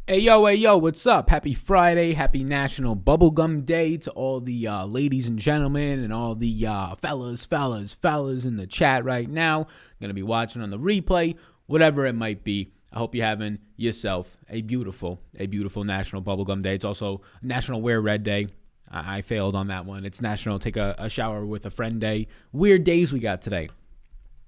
Hey yo, what's up? Happy Friday, happy National Bubblegum Day to all the ladies and gentlemen and all the fellas in the chat right now. Going to be watching on the replay, whatever it might be. I hope you're having yourself a beautiful National Bubblegum Day. It's also National Wear Red Day. I failed on that one. It's National Take a Shower with a Friend Day. Weird days we got today.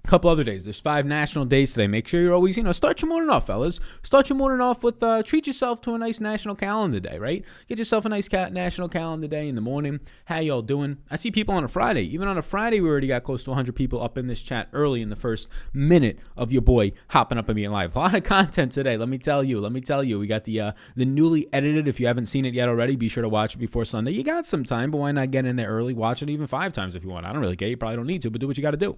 Couple other days. There's 5 national days today. Make sure you're always, start your morning off, fellas. Start your morning off with, treat yourself to a nice national calendar day, right? Get yourself a nice national calendar day in the morning. How y'all doing? I see people on a Friday. Even on a Friday, we already got close to 100 people up in this chat early in the first minute of your boy hopping up and being live. A lot of content today. Let me tell you. We got the newly edited. If you haven't seen it yet already, be sure to watch it before Sunday. You got some time, but why not get in there early? Watch it even 5 times if you want. I don't really care. You probably don't need to, but do what you got to do.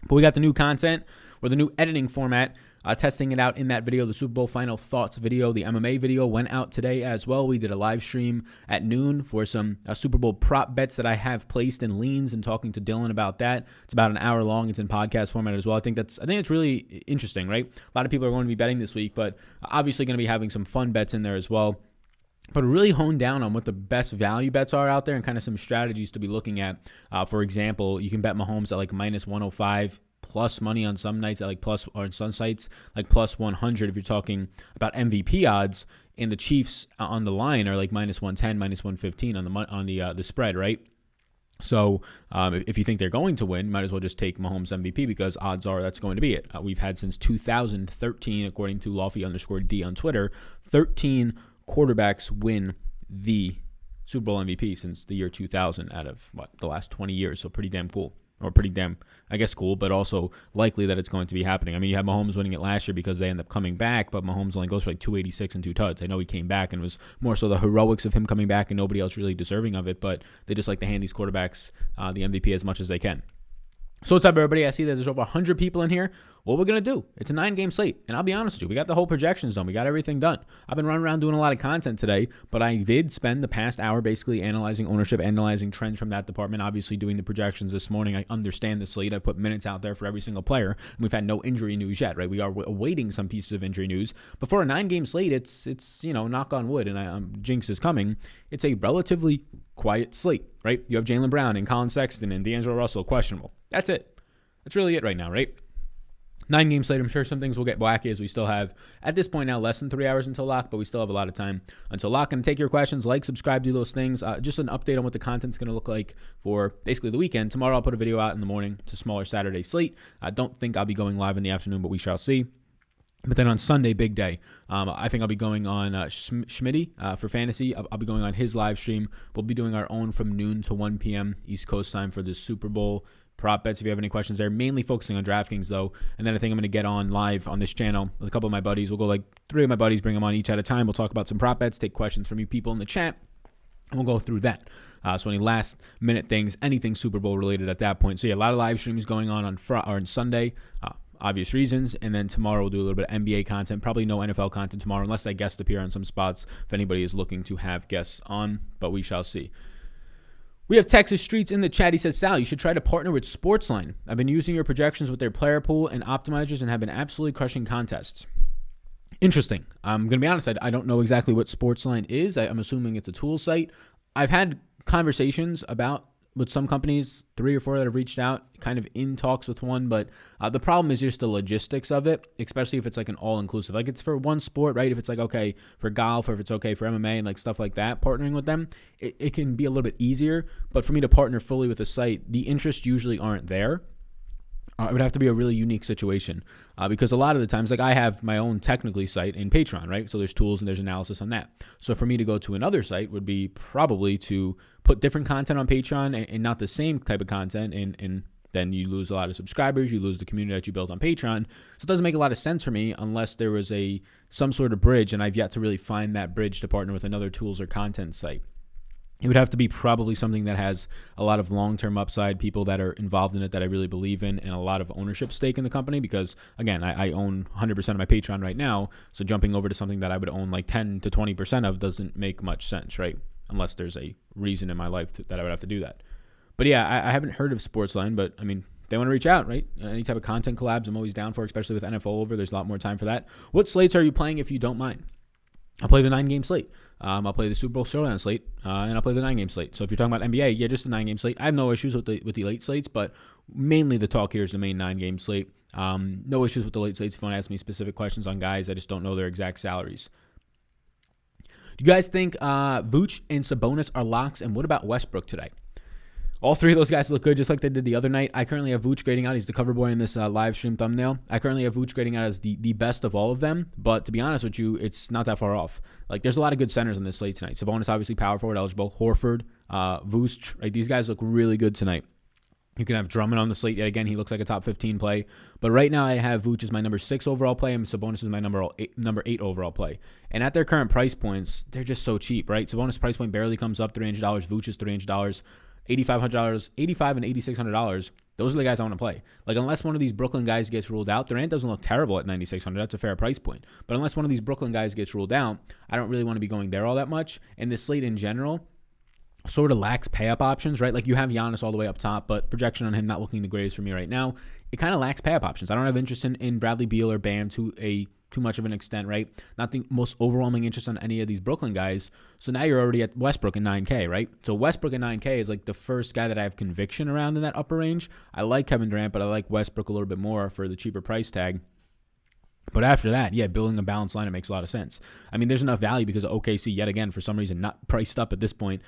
But we got the new content or the new editing format, testing it out in that video, the Super Bowl final thoughts video. The MMA video went out today as well. We did a live stream at noon for some Super Bowl prop bets that I have placed in leans and talking to Dylan about that. It's about an hour long. It's in podcast format as well. I think it's really interesting, right? A lot of people are going to be betting this week, but obviously going to be having some fun bets in there as well. But really hone down on what the best value bets are out there and kind of some strategies to be looking at. For example, you can bet Mahomes at like minus 105 plus money on some nights at like plus, or on some sites like plus 100 if you're talking about MVP odds. And the Chiefs on the line are like minus 110, minus 115 on the spread, right? So if you think they're going to win, might as well just take Mahomes MVP because odds are that's going to be it. We've had since 2013, according to Lofty_D on Twitter, 13 quarterbacks win the Super Bowl MVP since the year 2000 out of the last 20 years. So pretty damn cool, or pretty damn, I guess, cool, but also likely that it's going to be happening. I mean, you have Mahomes winning it last year because they end up coming back, but Mahomes only goes for like 286 and 2 tuds. I know he came back and it was more so the heroics of him coming back and nobody else really deserving of it, but they just like to hand these quarterbacks the MVP as much as they can. So what's up, everybody? I see that there's over 100 people in here. What we're going to do, it's a 9-game slate. And I'll be honest with you, we got the whole projections done. We got everything done. I've been running around doing a lot of content today, but I did spend the past hour basically analyzing ownership, analyzing trends from that department, obviously doing the projections this morning. I understand the slate. I put minutes out there for every single player, and we've had no injury news yet, right? We are awaiting some pieces of injury news. But for a 9-game slate, it's knock on wood, and jinx is coming. It's a relatively quiet slate, right? You have Jaylen Brown and Colin Sexton and D'Angelo Russell questionable. That's it. That's really it right now, right? 9-game slate. I'm sure some things will get wacky as we still have, at this point now, less than 3 hours until lock, but we still have a lot of time until lock. And take your questions, like, subscribe, do those things. Just an update on what the content's going to look like for basically the weekend. Tomorrow I'll put a video out in the morning. It's a smaller Saturday slate. I don't think I'll be going live in the afternoon, but we shall see. But then on Sunday, big day. I think I'll be going on Schmitty for fantasy. I'll be going on his live stream. We'll be doing our own from noon to 1 p.m. East Coast time for the Super Bowl prop bets. If you have any questions there, mainly focusing on Draftkings though. And then I think I'm going to get on live on this channel with a couple of my buddies. We'll go like 3 of my buddies, bring them on each at a time. We'll talk about some prop bets, take questions from you people in the chat, and we'll go through that. So any last minute things, anything Super Bowl related at that point. So yeah, a lot of live streams going on Sunday. Obvious reasons. And then tomorrow we'll do a little bit of NBA content. Probably no NFL content tomorrow unless I guest appear on some spots if anybody is looking to have guests on, but we shall see. We have Texas Streets in the chat. He says, Sal, you should try to partner with Sportsline. I've been using your projections with their player pool and optimizers and have been absolutely crushing contests. Interesting. I'm going to be honest. I don't know exactly what Sportsline is. I'm assuming it's a tool site. I've had conversations with some companies, 3 or 4 that have reached out, kind of in talks with one, but the problem is just the logistics of it, especially if it's like an all-inclusive. Like it's for one sport, right? If it's like okay for golf or if it's okay for MMA and like stuff like that, partnering with them, it can be a little bit easier. But for me to partner fully with a site, the interests usually aren't there. It would have to be a really unique situation because a lot of the times, like I have my own technically site in Patreon, right? So there's tools and there's analysis on that. So for me to go to another site would be probably to put different content on Patreon and not the same type of content. And then you lose a lot of subscribers. You lose the community that you built on Patreon. So it doesn't make a lot of sense for me unless there was some sort of bridge. And I've yet to really find that bridge to partner with another tools or content site. It would have to be probably something that has a lot of long-term upside, people that are involved in it that I really believe in, and a lot of ownership stake in the company because, again, I own 100% of my Patreon right now, so jumping over to something that I would own like 10 to 20% of doesn't make much sense, right? Unless there's a reason in my life that I would have to do that. But yeah, I haven't heard of Sportsline, but I mean, they want to reach out, right? Any type of content collabs I'm always down for, especially with NFL over. There's a lot more time for that. What slates are you playing if you don't mind? I'll play the 9-game slate. I'll play the Super Bowl showdown slate, and I'll play the 9-game slate. So if you're talking about NBA, yeah, just the 9-game slate. I have no issues with the late slates, but mainly the talk here is the main 9-game slate. No issues with the late slates. If you want to ask me specific questions on guys, I just don't know their exact salaries. Do you guys think Vooch and Sabonis are locks? And what about Westbrook today? All three of those guys look good, just like they did the other night. I currently have Vooch grading out. He's the cover boy in this live stream thumbnail. I currently have Vooch grading out as the best of all of them. But to be honest with you, it's not that far off. Like, there's a lot of good centers on this slate tonight. Sabonis, obviously, power forward eligible. Horford, Vooch, right? These guys look really good tonight. You can have Drummond on the slate yet again. He looks like a top 15 play. But right now I have Vooch as my number 6 overall play, and Sabonis is my number 8 overall play. And at their current price points, they're just so cheap, right? Sabonis' price point barely comes up $300. Vooch is $300. $8,500, $8,500 and $8,600. Those are the guys I want to play. Like, unless one of these Brooklyn guys gets ruled out, Durant doesn't look terrible at $9,600. That's a fair price point. But unless one of these Brooklyn guys gets ruled out, I don't really want to be going there all that much. And this slate in general sort of lacks pay-up options, right? Like, you have Giannis all the way up top, but projection on him not looking the greatest for me right now. It kind of lacks pay-up options. I don't have interest in Bradley Beal or Bam too much of an extent, right? Not the most overwhelming interest on any of these Brooklyn guys. So now you're already at Westbrook at 9K, right? So Westbrook at 9K is like the first guy that I have conviction around in that upper range. I like Kevin Durant, but I like Westbrook a little bit more for the cheaper price tag. But after that, yeah, building a balanced lineup makes a lot of sense. I mean, there's enough value because of OKC, yet again, for some reason, not priced up at this point.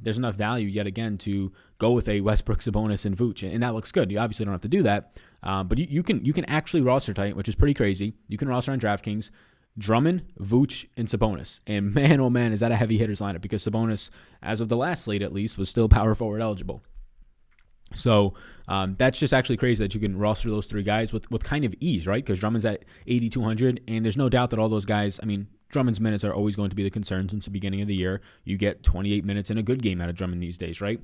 There's enough value, yet again, to go with a Westbrook, Sabonis, and Vooch. And that looks good. You obviously don't have to do that. But you can actually roster tight, which is pretty crazy. You can roster on DraftKings Drummond, Vooch, and Sabonis. And man, oh man, is that a heavy hitters lineup, because Sabonis, as of the last slate at least, was still power forward eligible. So that's just actually crazy that you can roster those three guys with kind of ease, right? Because Drummond's at 8,200, and there's no doubt that all those guys, I mean, Drummond's minutes are always going to be the concern since the beginning of the year. You get 28 minutes in a good game out of Drummond these days, right?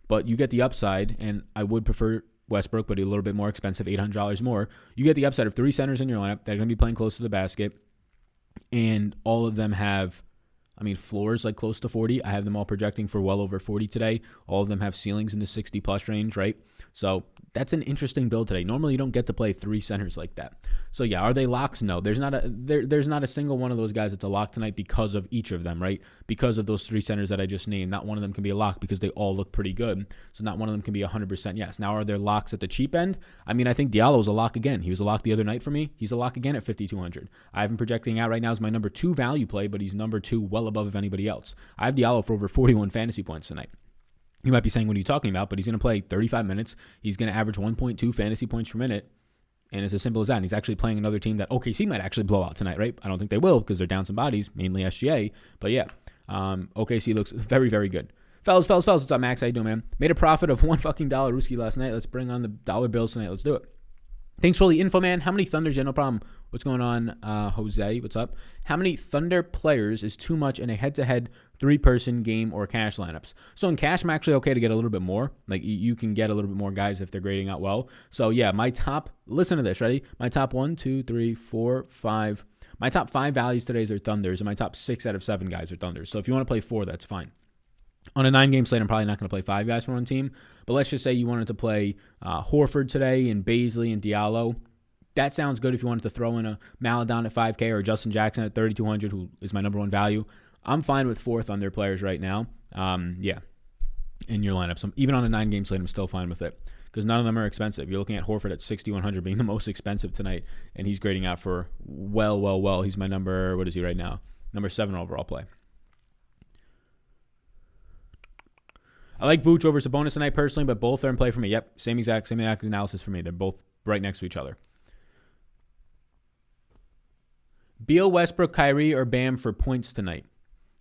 But you get the upside, and I would prefer Westbrook, but a little bit more expensive, $800 more. You get the upside of 3 centers in your lineup that are going to be playing close to the basket, and all of them have, I mean, floors like close to 40. I have them all projecting for well over 40 today. All of them have ceilings in the 60-plus range, right? So that's an interesting build today. Normally, you don't get to play 3 centers like that. So yeah, are they locks? No, there's not a single one of those guys that's a lock tonight because of each of them, right? Because of those 3 centers that I just named. Not one of them can be a lock because they all look pretty good. So not one of them can be 100% yes. Now, are there locks at the cheap end? I mean, I think Diallo's a lock again. He was a lock the other night for me. He's a lock again at 5,200. I have him projecting out right now as my number 2 value play, but he's number 2 well above of anybody else. I have Diallo for over 41 fantasy points tonight. You might be saying, what are you talking about? But he's going to play 35 minutes. He's going to average 1.2 fantasy points per minute. And it's as simple as that. And he's actually playing another team that OKC might actually blow out tonight, right? I don't think they will because they're down some bodies, mainly SGA. But yeah, OKC looks very, very good. Fellas, what's up, Max? How you doing, man? Made a profit of $1 Ruski last night. Let's bring on the dollar bills tonight. Let's do it. Thanks for all the info, man. How many Thunders? Yeah, no problem. What's going on, Jose? What's up? How many Thunder players is too much in a head-to-head 3-person game or cash lineups? So in cash, I'm actually okay to get a little bit more. Like, you can get a little bit more guys if they're grading out well. So yeah, my top, listen to this, ready? My top 1, 2, 3, 4, 5. My top 5 values today are Thunders, and my top 6 out of 7 guys are Thunders. So if you want to play 4, that's fine. On a 9-game slate, I'm probably not going to play 5 guys from one team. But let's just say you wanted to play Horford today and Bazley and Diallo. That sounds good if you wanted to throw in a Maladon at 5K or Justin Jackson at 3,200, who is my number 1 value. I'm fine with 4 Thunder players right now. Yeah, in your lineup. So even on a 9-game slate, I'm still fine with it because none of them are expensive. You're looking at Horford at 6,100 being the most expensive tonight, and he's grading out for well. He's my number, what is he right now? Number 7 overall play. I like Vooch over Sabonis tonight personally, but both are in play for me. Yep, same exact analysis for me. They're both right next to each other. Beal, Westbrook, Kyrie, or Bam for points tonight.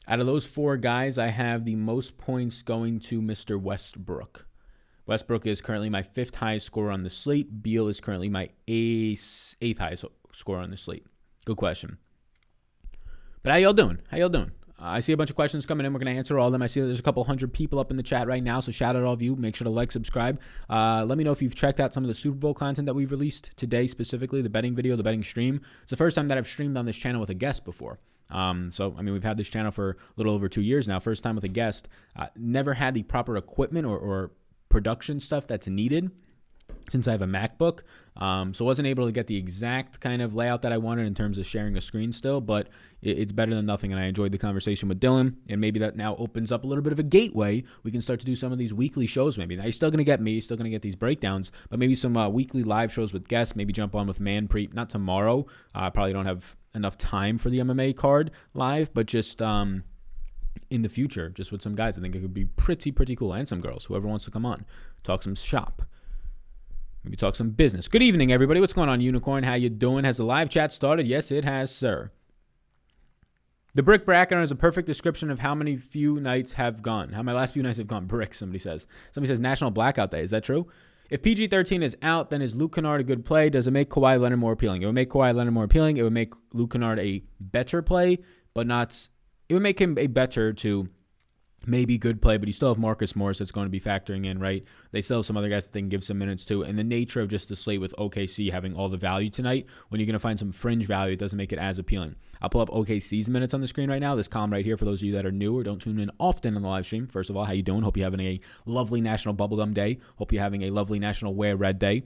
Out of those 4 guys, I have the most points going to Mr. Westbrook. Westbrook is currently my 5th highest scorer on the slate. Beal is currently my 8th highest scorer on the slate. Good question. But how y'all doing? I see a bunch of questions coming in. We're going to answer all of them. I see there's a couple hundred people up in the chat right now, so shout out all of you. Make sure to like, subscribe. Let me know if you've checked out some of the Super Bowl content that we've released today, specifically the betting video, the betting stream. It's the first time that I've streamed on this channel with a guest before. So, I mean, we've had this channel for a little over 2 years now. First time with a guest. Never had the proper equipment or production stuff that's needed. since I have a MacBook. So I wasn't able to get the exact kind of layout that I wanted in terms of sharing a screen still, but it's better than nothing. And I enjoyed the conversation with Dylan, and maybe that now opens up a little bit of a gateway. We can start to do some of these weekly shows maybe. Now you're still going to get me, you're still going to get these breakdowns, but maybe some weekly live shows with guests, maybe jump on with Manpreet, not tomorrow. I probably don't have enough time for the MMA card live, but just in the future, just with some guys. I think it could be pretty cool, and some girls, whoever wants to come on, talk some shop. Maybe talk some business. Good evening, everybody. What's going on, Unicorn? How you doing? Has the live chat started? Yes, it has, sir. The brick bracket is a perfect description of how many few nights have gone. How my last few nights have gone. Brick, somebody says. Somebody says National Blackout Day. Is that true? If PG-13 is out, then is Luke Kennard a good play? Does it make Kawhi Leonard more appealing? It would make Kawhi Leonard more appealing. It would make Luke Kennard a better play, but not... It would make him a better to... maybe good play, but you still have Marcus Morris that's going to be factoring in, right? They still have some other guys that they can give some minutes to. And the nature of just the slate with OKC having all the value tonight, when you're going to find some fringe value, it doesn't make it as appealing. I'll pull up OKC's minutes on the screen right now. This column right here, for those of you that are new or don't tune in often on the live stream. First of all, how you doing? Hope you're having a lovely National Bubblegum Day. Hope you're having a lovely National Wear Red Day.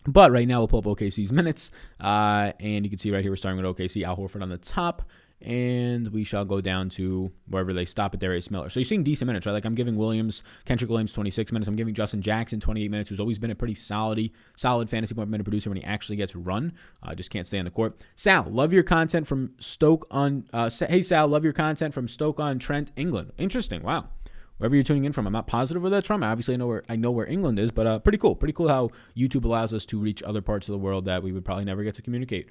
But right now, we'll pull up OKC's minutes. And you can see right here, we're starting with OKC. Al Horford on the top. And we shall go down to wherever they stop at Darius Miller. So you're seeing decent minutes, right? Like I'm giving Kendrick Williams 26 minutes. I'm giving Justin Jackson 28 minutes, who's always been a pretty solid fantasy point minute producer when he actually gets run. Just can't stay on the court. Sal, love your content from Stoke on. Hey Sal, love your content from Stoke-on-Trent, England. Interesting. Wow. Wherever you're tuning in from, I'm not positive where that's from. Obviously, I know where England is, but pretty cool. Pretty cool how YouTube allows us to reach other parts of the world that we would probably never get to communicate.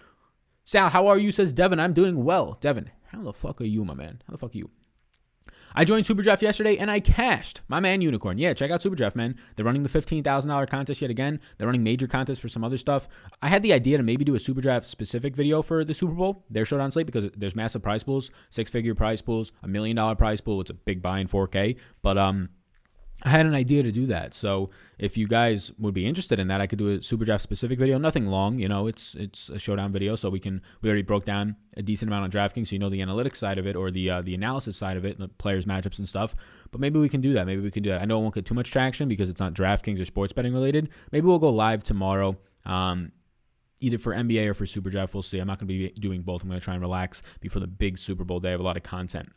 Sal, how are you? Says Devin. I'm doing well. Devin, how the fuck are you, my man? How the fuck are you? I joined Superdraft yesterday, and I cashed. My man, Unicorn. Yeah, check out Superdraft, man. They're running the $15,000 contest yet again. They're running major contests for some other stuff. I had the idea to maybe do a Superdraft-specific video for the Super Bowl, their showdown slate, because there's massive prize pools, six-figure prize pools, $1 million prize pool. It's a big buy in 4K. But I had an idea to do that. So if you guys would be interested in that, I could do a Superdraft specific video. Nothing long, it's a showdown video. So we already broke down a decent amount on Draftkings. So you know the analytics side of it, or the analysis side of it, the players, matchups and stuff. But maybe we can do that. I know it won't get too much traction because it's not Draftkings or sports betting related. Maybe we'll go live tomorrow. Either for NBA or for Superdraft. We'll see. I'm not going to be doing both. I'm going to try and relax before the big Super Bowl day. I have a lot of content.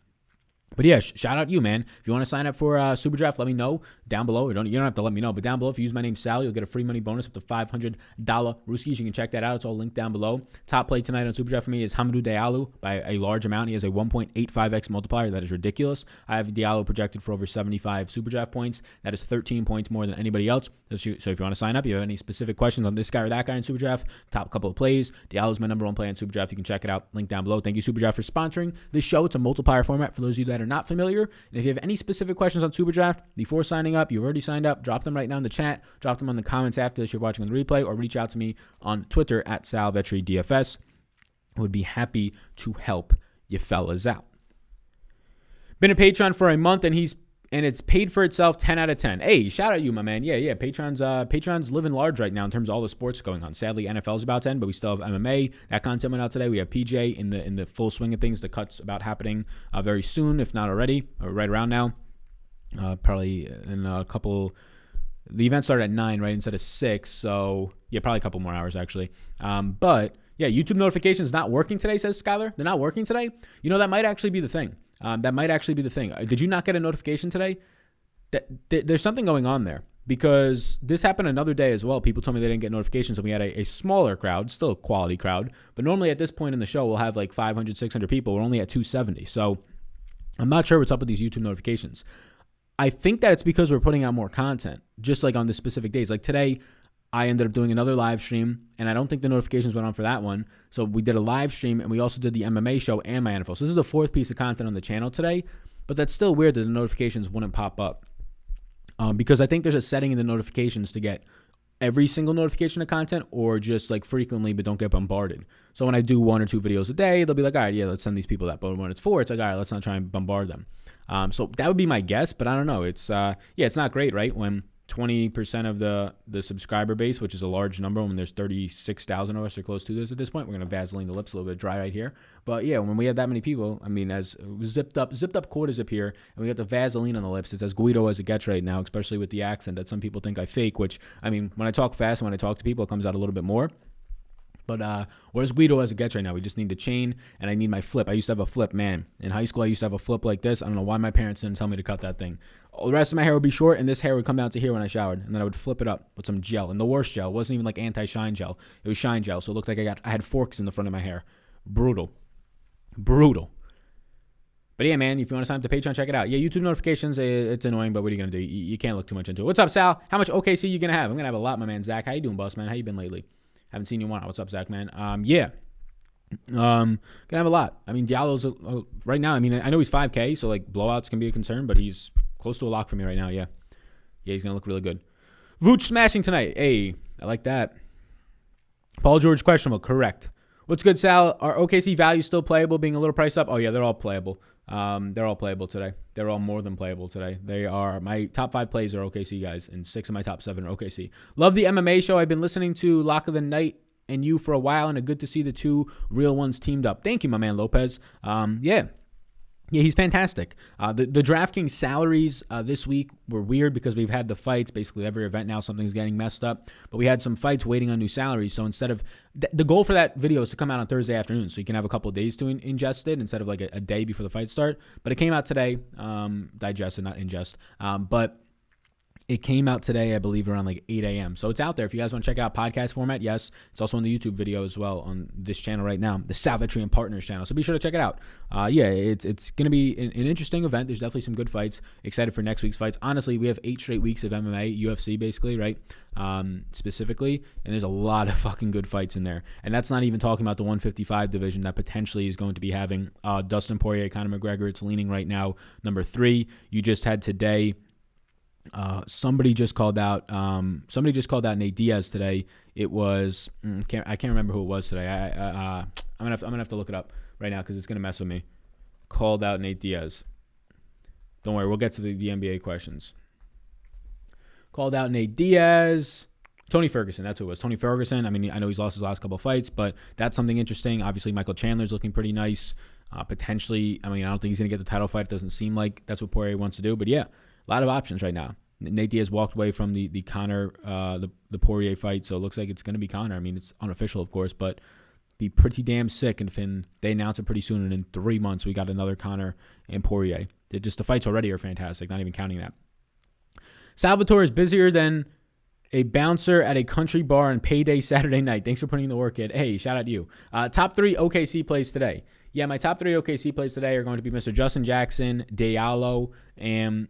But yeah, shout out you, man. If you want to sign up for Superdraft, let me know down below. You don't have to let me know, but down below, if you use my name Sal, you'll get a free money bonus up to $500 Rooskies. You can check that out. It's all linked down below. Top play tonight on Superdraft for me is Hamidou Diallo by a large amount. He has a 1.85x multiplier. That is ridiculous. I have Diallo projected for over 75 Superdraft points. That is 13 points more than anybody else. So if you want to sign up, you have any specific questions on this guy or that guy in Superdraft, top couple of plays, Diallo's my number one play in Superdraft. You can check it out. Link down below. Thank you, Superdraft, for sponsoring this show. It's a multiplier format for those of you that are not familiar. And if you have any specific questions on Superdraft before signing up, you've already signed up, drop them right now in the chat, drop them on the comments after this you're watching on the replay, or reach out to me on Twitter at Vetri DFS. I would be happy to help you fellas out. Been a Patreon for a month, and it's paid for itself 10 out of 10. Hey, shout out you, my man. Yeah. Patreon's living large right now in terms of all the sports going on. Sadly, NFL's about to end, but we still have MMA. That content went out today. We have PJ in the full swing of things. The cut's about happening very soon, if not already, or right around now. Probably in a couple. The event started at 9, right, instead of 6. So yeah, probably a couple more hours actually. But yeah, YouTube notifications not working today, says Skylar. They're not working today. That might actually be the thing. Did you not get a notification today? There's something going on there, because this happened another day as well. People told me they didn't get notifications, and we had a smaller crowd, still a quality crowd. But normally at this point in the show, we'll have like 500, 600 people. We're only at 270. So I'm not sure what's up with these YouTube notifications. I think that it's because we're putting out more content, just like on the specific days. Like today, I ended up doing another live stream, and I don't think the notifications went on for that one. So we did a live stream, and we also did the MMA show and my NFL. So this is the 4th piece of content on the channel today, but that's still weird that the notifications wouldn't pop up. Because I think there's a setting in the notifications to get every single notification of content, or just like frequently but don't get bombarded. So when I do 1 or 2 videos a day, they'll be like, all right, yeah, let's send these people that. But when it's 4, it's like, all right, let's not try and bombard them. So that would be my guess, but I don't know. It's not great, right? When 20% of the subscriber base, which is a large number when there's 36,000 of us or close to this at this point. We're going to Vaseline the lips a little bit dry right here. But yeah, when we have that many people, I mean, as zipped up quarter zip here, and we got the Vaseline on the lips, it's as Guido as it gets right now, especially with the accent that some people think I fake, which, I mean, when I talk fast and when I talk to people, it comes out a little bit more. But whereas Guido as it gets right now, we just need the chain, and I need my flip. I used to have a flip, man. In high school, I used to have a flip like this. I don't know why my parents didn't tell me to cut that thing. All the rest of my hair would be short, and this hair would come down to here when I showered, and then I would flip it up with some gel. And the worst gel. It wasn't even like anti-shine gel. It was shine gel, so it looked like I had forks in the front of my hair. Brutal. But yeah, man, if you want to sign up to Patreon, check it out. Yeah, YouTube notifications, it's annoying, but what are you going to do? You can't look too much into it. What's up, Sal? How much OKC you going to have? I'm going to have a lot, my man. Zach, how you doing, boss, man? How you been lately? Haven't seen you in a while. What's up, Zach, man? Yeah. Gonna have a lot. I mean, Diallo's right now. I mean, I know he's 5K, so like blowouts can be a concern, but he's close to a lock for me right now. Yeah, he's gonna look really good. Vooch smashing tonight. Hey, I like that. Paul George questionable. Correct. What's good, Sal? Are OKC values still playable? Being a little priced up. Oh yeah, they're all playable. They're all playable today. They're all more than playable today. They are my top 5 plays are OKC guys, and 6 of my top 7 are OKC. Love the MMA show. I've been listening to Lock of the Night and you for a while, and good to see the two real ones teamed up. Thank you, my man Lopez. Yeah, he's fantastic. The Draftkings salaries this week were weird because we've had the fights. Basically, every event now something's getting messed up. But we had some fights waiting on new salaries. So instead of the goal for that video is to come out on Thursday afternoon, so you can have a couple of days to ingest it instead of like a day before the fight start. But it came out today, digested, not ingest. But it came out today, I believe, around like 8 a.m. So it's out there. If you guys want to check it out, podcast format, yes. It's also on the YouTube video as well on this channel right now, the Vetri and Partners channel. So be sure to check it out. Yeah, it's going to be an interesting event. There's definitely some good fights. Excited for next week's fights. Honestly, we have 8 straight weeks of MMA, UFC basically, right? Specifically. And there's a lot of fucking good fights in there. And that's not even talking about the 155 division that potentially is going to be having Dustin Poirier, Conor McGregor. It's leaning right now, number 3. You just had today... somebody just called out Nate Diaz today. It was I can't remember who it was today. I'm gonna have to look it up right now because it's gonna mess with me. Called out Nate Diaz. Don't worry, we'll get to the NBA questions. Called out Nate Diaz. Tony Ferguson, that's who it was. Tony Ferguson. I mean, I know he's lost his last couple of fights, but that's something interesting. Obviously, Michael Chandler's looking pretty nice. Potentially, I mean, I don't think he's gonna get the title fight. It doesn't seem like that's what Poirier wants to do, but yeah. A lot of options right now. Nate Diaz walked away from the Conor, the Poirier fight, so it looks like it's going to be Conor. I mean, it's unofficial, of course, but be pretty damn sick if they announce it pretty soon, and in 3 months we got another Conor and Poirier. The fights already are fantastic, not even counting that. Salvatore is busier than a bouncer at a country bar on payday Saturday night. Thanks for putting in the work, kid. Hey, shout out to you. Top 3 OKC plays today. Yeah, my top 3 OKC plays today are going to be Mr. Justin Jackson, Diallo, and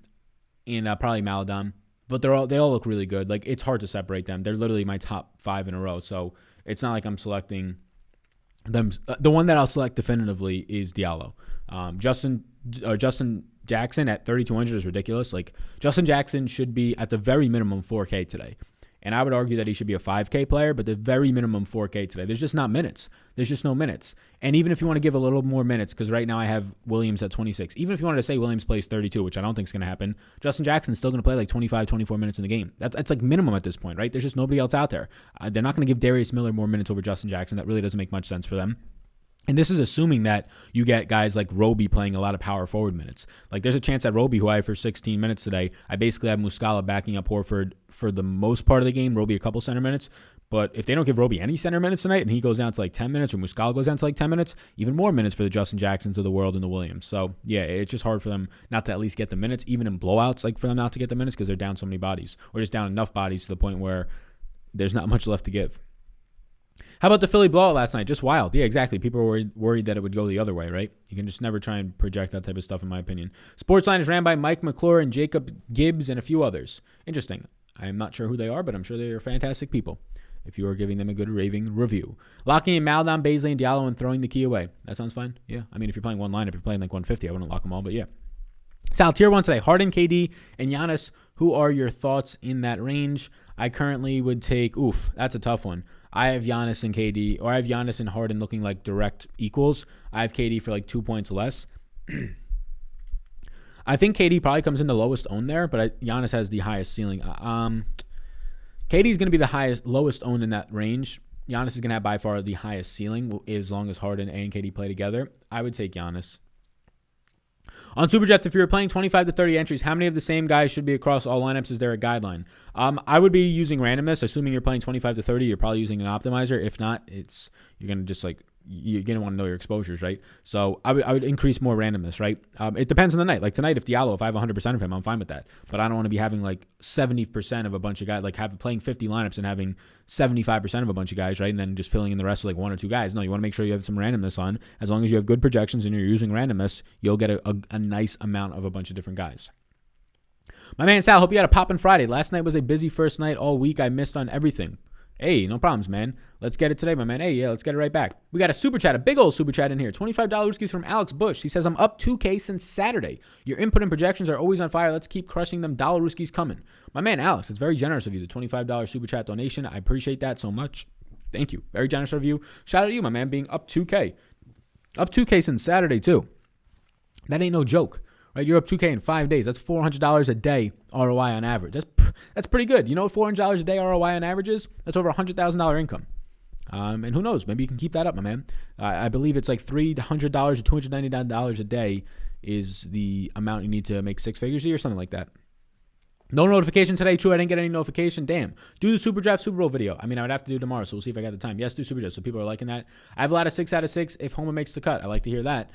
probably Maladon, but they all look really good. Like, it's hard to separate them. They're literally my top 5 in a row, so it's not like I'm selecting them. The one that I'll select definitively is Diallo. Justin Jackson at 3,200 is ridiculous. Like, Justin Jackson should be at the very minimum 4K today. And I would argue that he should be a 5K player, but the very minimum 4K today. There's just not minutes. There's just no minutes. And even if you want to give a little more minutes, because right now I have Williams at 26. Even if you wanted to say Williams plays 32, which I don't think is going to happen, Justin Jackson's still going to play like 25, 24 minutes in the game. That's like minimum at this point, right? There's just nobody else out there. They're not going to give Darius Miller more minutes over Justin Jackson. That really doesn't make much sense for them. And this is assuming that you get guys like Roby playing a lot of power forward minutes. Like, there's a chance that Roby, who I have for 16 minutes today, I basically have Muscala backing up Horford for the most part of the game, Roby a couple center minutes. But if they don't give Roby any center minutes tonight and he goes down to like 10 minutes or Muscala goes down to like 10 minutes, even more minutes for the Justin Jacksons of the world and the Williams. So, yeah, it's just hard for them not to at least get the minutes, even in blowouts, like for them not to get the minutes because they're down so many bodies or just down enough bodies to the point where there's not much left to give. How about the Philly blowout last night? Just wild. Yeah, exactly. People were worried that it would go the other way, right? You can just never try and project that type of stuff, in my opinion. Sportsline is ran by Mike McClure and Jacob Gibbs and a few others. Interesting. I am not sure who they are, but I'm sure they are fantastic people if you are giving them a good raving review. Locking in Maladon, Baisley, and Diallo and throwing the key away. That sounds fine. Yeah. I mean, if you're playing one line, if you're playing like 150, I wouldn't lock them all, but yeah. Sal, tier 1 today. Harden, KD, and Giannis. Who are your thoughts in that range? I currently would take, that's a tough one. I have Giannis and KD, or I have Giannis and Harden looking like direct equals. I have KD for like 2 points less. I think KD probably comes in the lowest owned there, but Giannis has the highest ceiling. KD is going to be the lowest owned in that range. Giannis is going to have by far the highest ceiling as long as Harden and KD play together. I would take Giannis. On Super Draft, if you were playing 25 to 30 entries, how many of the same guys should be across all lineups? Is there a guideline? I would be using randomness. Assuming you're playing 25 to 30, you're probably using an optimizer. If not, you're going to just you're going to want to know your exposures, right? So I would increase more randomness, right? It depends on the night. Like tonight, if I have 100% of him, I'm fine with that. But I don't want to be having like 70% of a bunch of guys, like playing 50 lineups and having 75% of a bunch of guys, right? And then just filling in the rest with like one or two guys. No, you want to make sure you have some randomness on. As long as you have good projections and you're using randomness, you'll get a nice amount of a bunch of different guys. My man Sal, hope you had a poppin' Friday. Last night was a busy first night all week. I missed on everything. Hey, no problems, man. Let's get it today, my man. Hey, yeah, let's get it right back. We got a super chat, a big old super chat in here. $25 skis from Alex Bush. He says, I'm up 2K since Saturday. Your input and projections are always on fire. Let's keep crushing them. Dollar Rooskies coming. My man, Alex, it's very generous of you. The $25 super chat donation. I appreciate that so much. Thank you. Very generous of you. Shout out to you, my man, being up 2K. Up 2K since Saturday, too. That ain't no joke. Right, you're up 2K in 5 days. That's $400 a day ROI on average. That's pretty good. You know what $400 a day ROI on average is? That's over $100,000 income. And who knows? Maybe you can keep that up, my man. I believe it's like $300 or $299 a day is the amount you need to make six figures a year, something like that. No notification today. True, I didn't get any notification. Damn. Do the Super Draft Super Bowl video. I mean, I would have to do it tomorrow, so we'll see if I got the time. Yes, do Super Draft. So people are liking that. I have a lot of 6 out of 6 if Homer makes the cut. I like to hear that.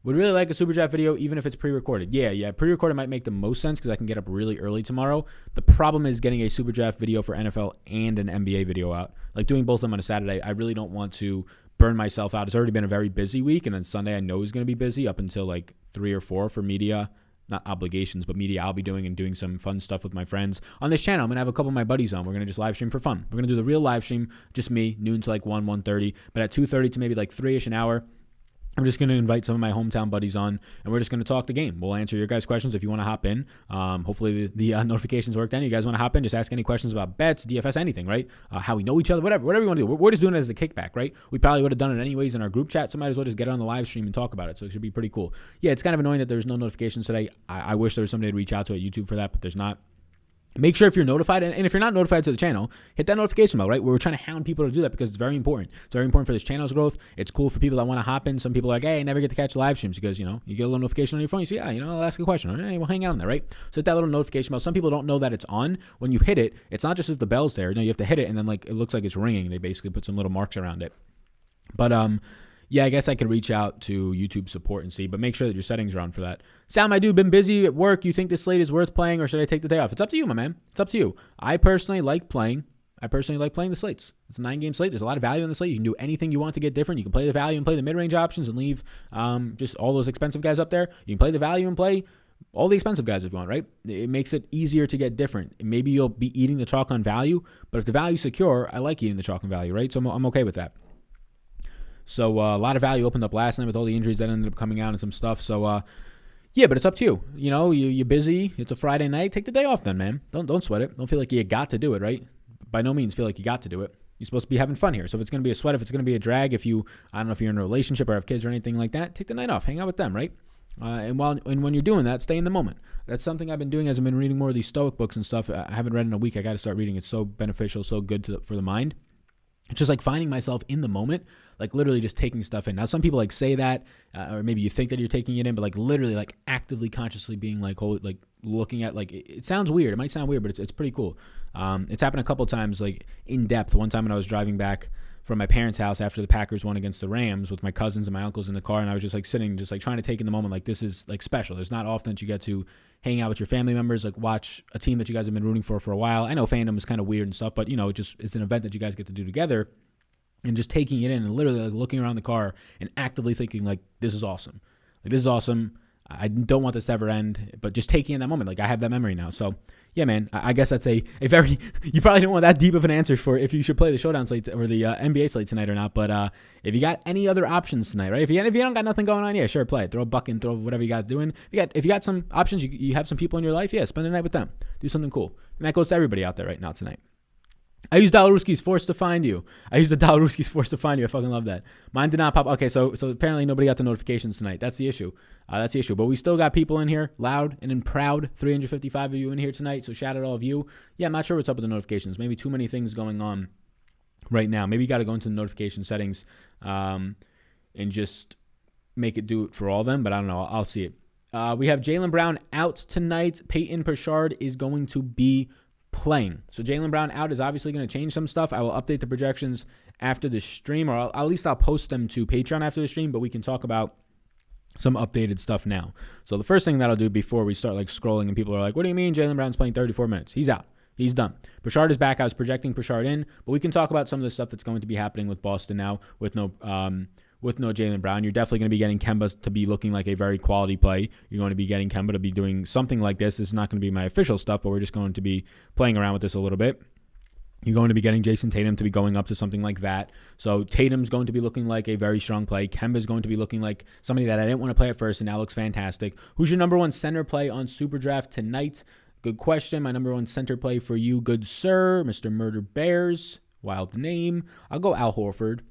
Would really like a Super Draft video, even if it's pre-recorded. Yeah. Pre-recorded might make the most sense because I can get up really early tomorrow. The problem is getting a Super Draft video for NFL and an NBA video out. Like doing both of them on a Saturday, I really don't want to burn myself out. It's already been a very busy week, and then Sunday I know is going to be busy up until like 3 or 4 for media. Not obligations, but media I'll be doing some fun stuff with my friends. On this channel, I'm going to have a couple of my buddies on. We're going to just live stream for fun. We're going to do the real live stream, just me, noon to like 1:30. But at 2:30 to maybe like 3-ish an hour, I'm just going to invite some of my hometown buddies on, and we're just going to talk the game. We'll answer your guys' questions if you want to hop in. Hopefully the notifications work then. You guys want to hop in, just ask any questions about bets, DFS, anything, right? How we know each other, whatever you want to do. We're just doing it as a kickback, right? We probably would have done it anyways in our group chat, so might as well just get on the live stream and talk about it. So it should be pretty cool. Yeah, it's kind of annoying that there's no notifications today. I wish there was somebody to reach out to at YouTube for that, but there's not. Make sure if you're notified, and if you're not notified to the channel, hit that notification bell, right? We're trying to hound people to do that because it's very important. It's very important for this channel's growth. It's cool for people that want to hop in. Some people are like, hey, I never get to catch live streams because, you get a little notification on your phone. You say, yeah, I'll ask a question. Or, hey, we'll hang out on there, right? So hit that little notification bell. Some people don't know that it's on. When you hit it, it's not just if the bell's there. No, you have to hit it, and then like it looks like it's ringing. They basically put some little marks around it. But yeah, I guess I could reach out to YouTube support and see, but make sure that your settings are on for that. Sam, my dude, been busy at work. You think this slate is worth playing, or should I take the day off? It's up to you, my man. It's up to you. I personally like playing the slates. It's a 9-game slate. There's a lot of value in the slate. You can do anything you want to get different. You can play the value and play the mid-range options and leave just all those expensive guys up there. You can play the value and play all the expensive guys if you want, right? It makes it easier to get different. Maybe you'll be eating the chalk on value, but if the value's secure, I like eating the chalk on value, right? So I'm okay with that. So a lot of value opened up last night with all the injuries that ended up coming out and some stuff. So yeah, but it's up to you. You're busy. It's a Friday night. Take the day off then, man. Don't sweat it. Don't feel like you got to do it, right? By no means feel like you got to do it. You're supposed to be having fun here. So if it's going to be a sweat, if it's going to be a drag, I don't know if you're in a relationship or have kids or anything like that, take the night off. Hang out with them, right? And when you're doing that, stay in the moment. That's something I've been doing as I've been reading more of these Stoic books and stuff. I haven't read in a week. I got to start reading. It's so beneficial, so good for the mind. It's just like finding myself in the moment, like literally just taking stuff in. Now, some people like say that, or maybe you think that you're taking it in, but like literally like actively, consciously being like looking at, like, it sounds weird. It might sound weird, but it's pretty cool. It's happened a couple times, like in depth. One time when I was driving back from my parents' house after the Packers won against the Rams with my cousins and my uncles in the car, and I was just like sitting, just like trying to take in the moment. Like, this is like special. There's not often that you get to hang out with your family members, like watch a team that you guys have been rooting for a while. I know fandom is kind of weird and stuff, but it's an event that you guys get to do together, and just taking it in and literally like looking around the car and actively thinking like, this is awesome. Like, this is awesome. I don't want this to ever end, but just taking in that moment. Like, I have that memory now. So yeah, man, I guess that's a very, you probably don't want that deep of an answer for if you should play the showdown slate or the NBA slate tonight or not. But if you got any other options tonight, right? If you don't got nothing going on, yeah, sure, play it. Throw a buck in, throw whatever you got doing. If you got some options, you have some people in your life, yeah, spend the night with them. Do something cool. And that goes to everybody out there right now tonight. I use Dollaruski's Force to Find You. I use the Dollaruski's Force to Find You. I fucking love that. Mine did not pop. Okay, so apparently nobody got the notifications tonight. That's the issue. But we still got people in here, loud and proud. 355 of you in here tonight. So shout out all of you. Yeah, I'm not sure what's up with the notifications. Maybe too many things going on right now. Maybe you got to go into the notification settings and just make it do it for all of them. But I don't know. I'll see it. We have Jaylen Brown out tonight. Peyton Pritchard is going to be playing. So Jaylen Brown out is obviously going to change some stuff. I will update the projections after the stream, or at least I'll post them to Patreon after the stream, but we can talk about some updated stuff now. So the first thing that I'll do before we start like scrolling and people are like, what do you mean Jaylen Brown's playing 34 minutes? He's out. He's done. Pritchard is back. I was projecting Pritchard in, but we can talk about some of the stuff that's going to be happening with Boston now with no Jaylen Brown. You're definitely going to be getting Kemba to be looking like a very quality play. You're going to be getting Kemba to be doing something like this. This is not going to be my official stuff, but we're just going to be playing around with this a little bit. You're going to be getting Jason Tatum to be going up to something like that. So Tatum's going to be looking like a very strong play. Kemba's going to be looking like somebody that I didn't want to play at first and now looks fantastic. Who's your number one center play on Super Draft tonight? Good question. My number one center play for you, good sir, Mr. Murder Bears. Wild name. I'll go Al Horford.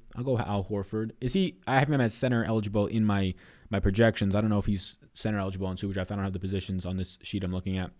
Is he? I have him as center eligible in my projections. I don't know if he's center eligible on Super Draft. I don't have the positions on this sheet I'm looking at.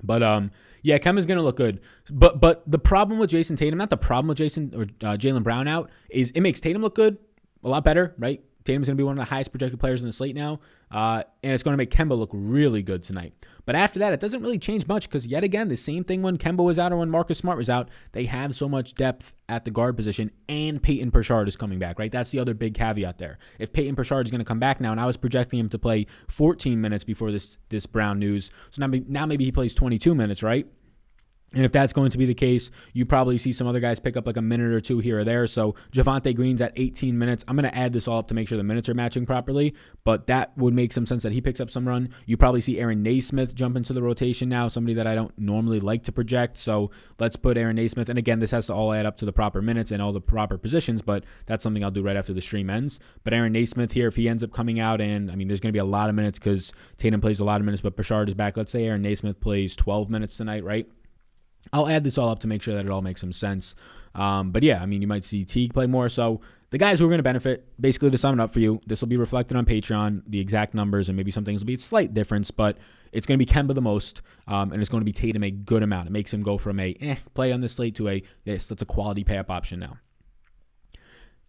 But yeah, Kemba's gonna look good. But the problem with Jason Tatum, not the problem with Jaylen Brown out, is it makes Tatum look good a lot better, right? Tatum's going to be one of the highest projected players in the slate now, and it's going to make Kemba look really good tonight. But after that, it doesn't really change much because, yet again, the same thing when Kemba was out or when Marcus Smart was out. They have so much depth at the guard position, and Peyton Pritchard is coming back, right? That's the other big caveat there. If Peyton Pritchard is going to come back now, and I was projecting him to play 14 minutes before this Brown news, so now maybe he plays 22 minutes, right? And if that's going to be the case, you probably see some other guys pick up like a minute or two here or there. So Javonte Green's at 18 minutes. I'm going to add this all up to make sure the minutes are matching properly, but that would make some sense that he picks up some run. You probably see Aaron Naismith jump into the rotation now, somebody that I don't normally like to project. So let's put Aaron Naismith. And again, this has to all add up to the proper minutes and all the proper positions, but that's something I'll do right after the stream ends. But Aaron Naismith here, if he ends up coming out, and I mean, there's going to be a lot of minutes because Tatum plays a lot of minutes, but Pritchard is back. Let's say Aaron Naismith plays 12 minutes tonight, right? I'll add this all up to make sure that it all makes some sense. But yeah, I mean, you might see Teague play more. So the guys who are going to benefit, basically to sum it up for you, this will be reflected on Patreon, the exact numbers, and maybe some things will be a slight difference, but it's going to be Kemba the most, and it's going to be Tatum a good amount. It makes him go from a play on this slate to yes, that's a quality pay-up option now.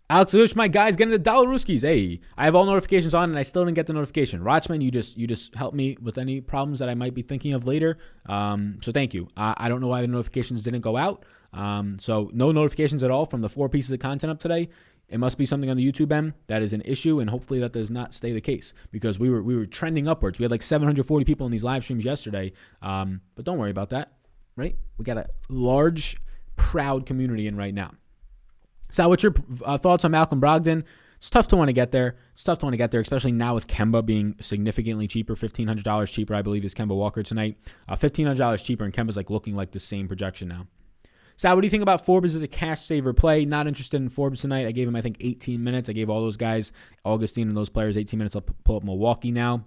Alex Adush, my guys, getting the Dollaruskis. Hey, I have all notifications on, and I still didn't get the notification. Rochman, you just help me with any problems that I might be thinking of later. So thank you. I don't know why the notifications didn't go out. So no notifications at all from the 4 pieces of content up today. It must be something on the YouTube end that is an issue, and hopefully that does not stay the case because we were trending upwards. We had like 740 people in these live streams yesterday, but don't worry about that, right? We got a large, proud community in right now. Sal, what's your thoughts on Malcolm Brogdon? It's tough to want to get there. Especially now with Kemba being significantly cheaper, $1,500 cheaper, I believe, is Kemba Walker tonight. $1,500 cheaper, and Kemba's like looking like the same projection now. Sal, what do you think about Forbes as a cash saver play? Not interested in Forbes tonight. I gave him, I think, 18 minutes. I gave all those guys, Augustine and those players, 18 minutes. I'll pull up Milwaukee now.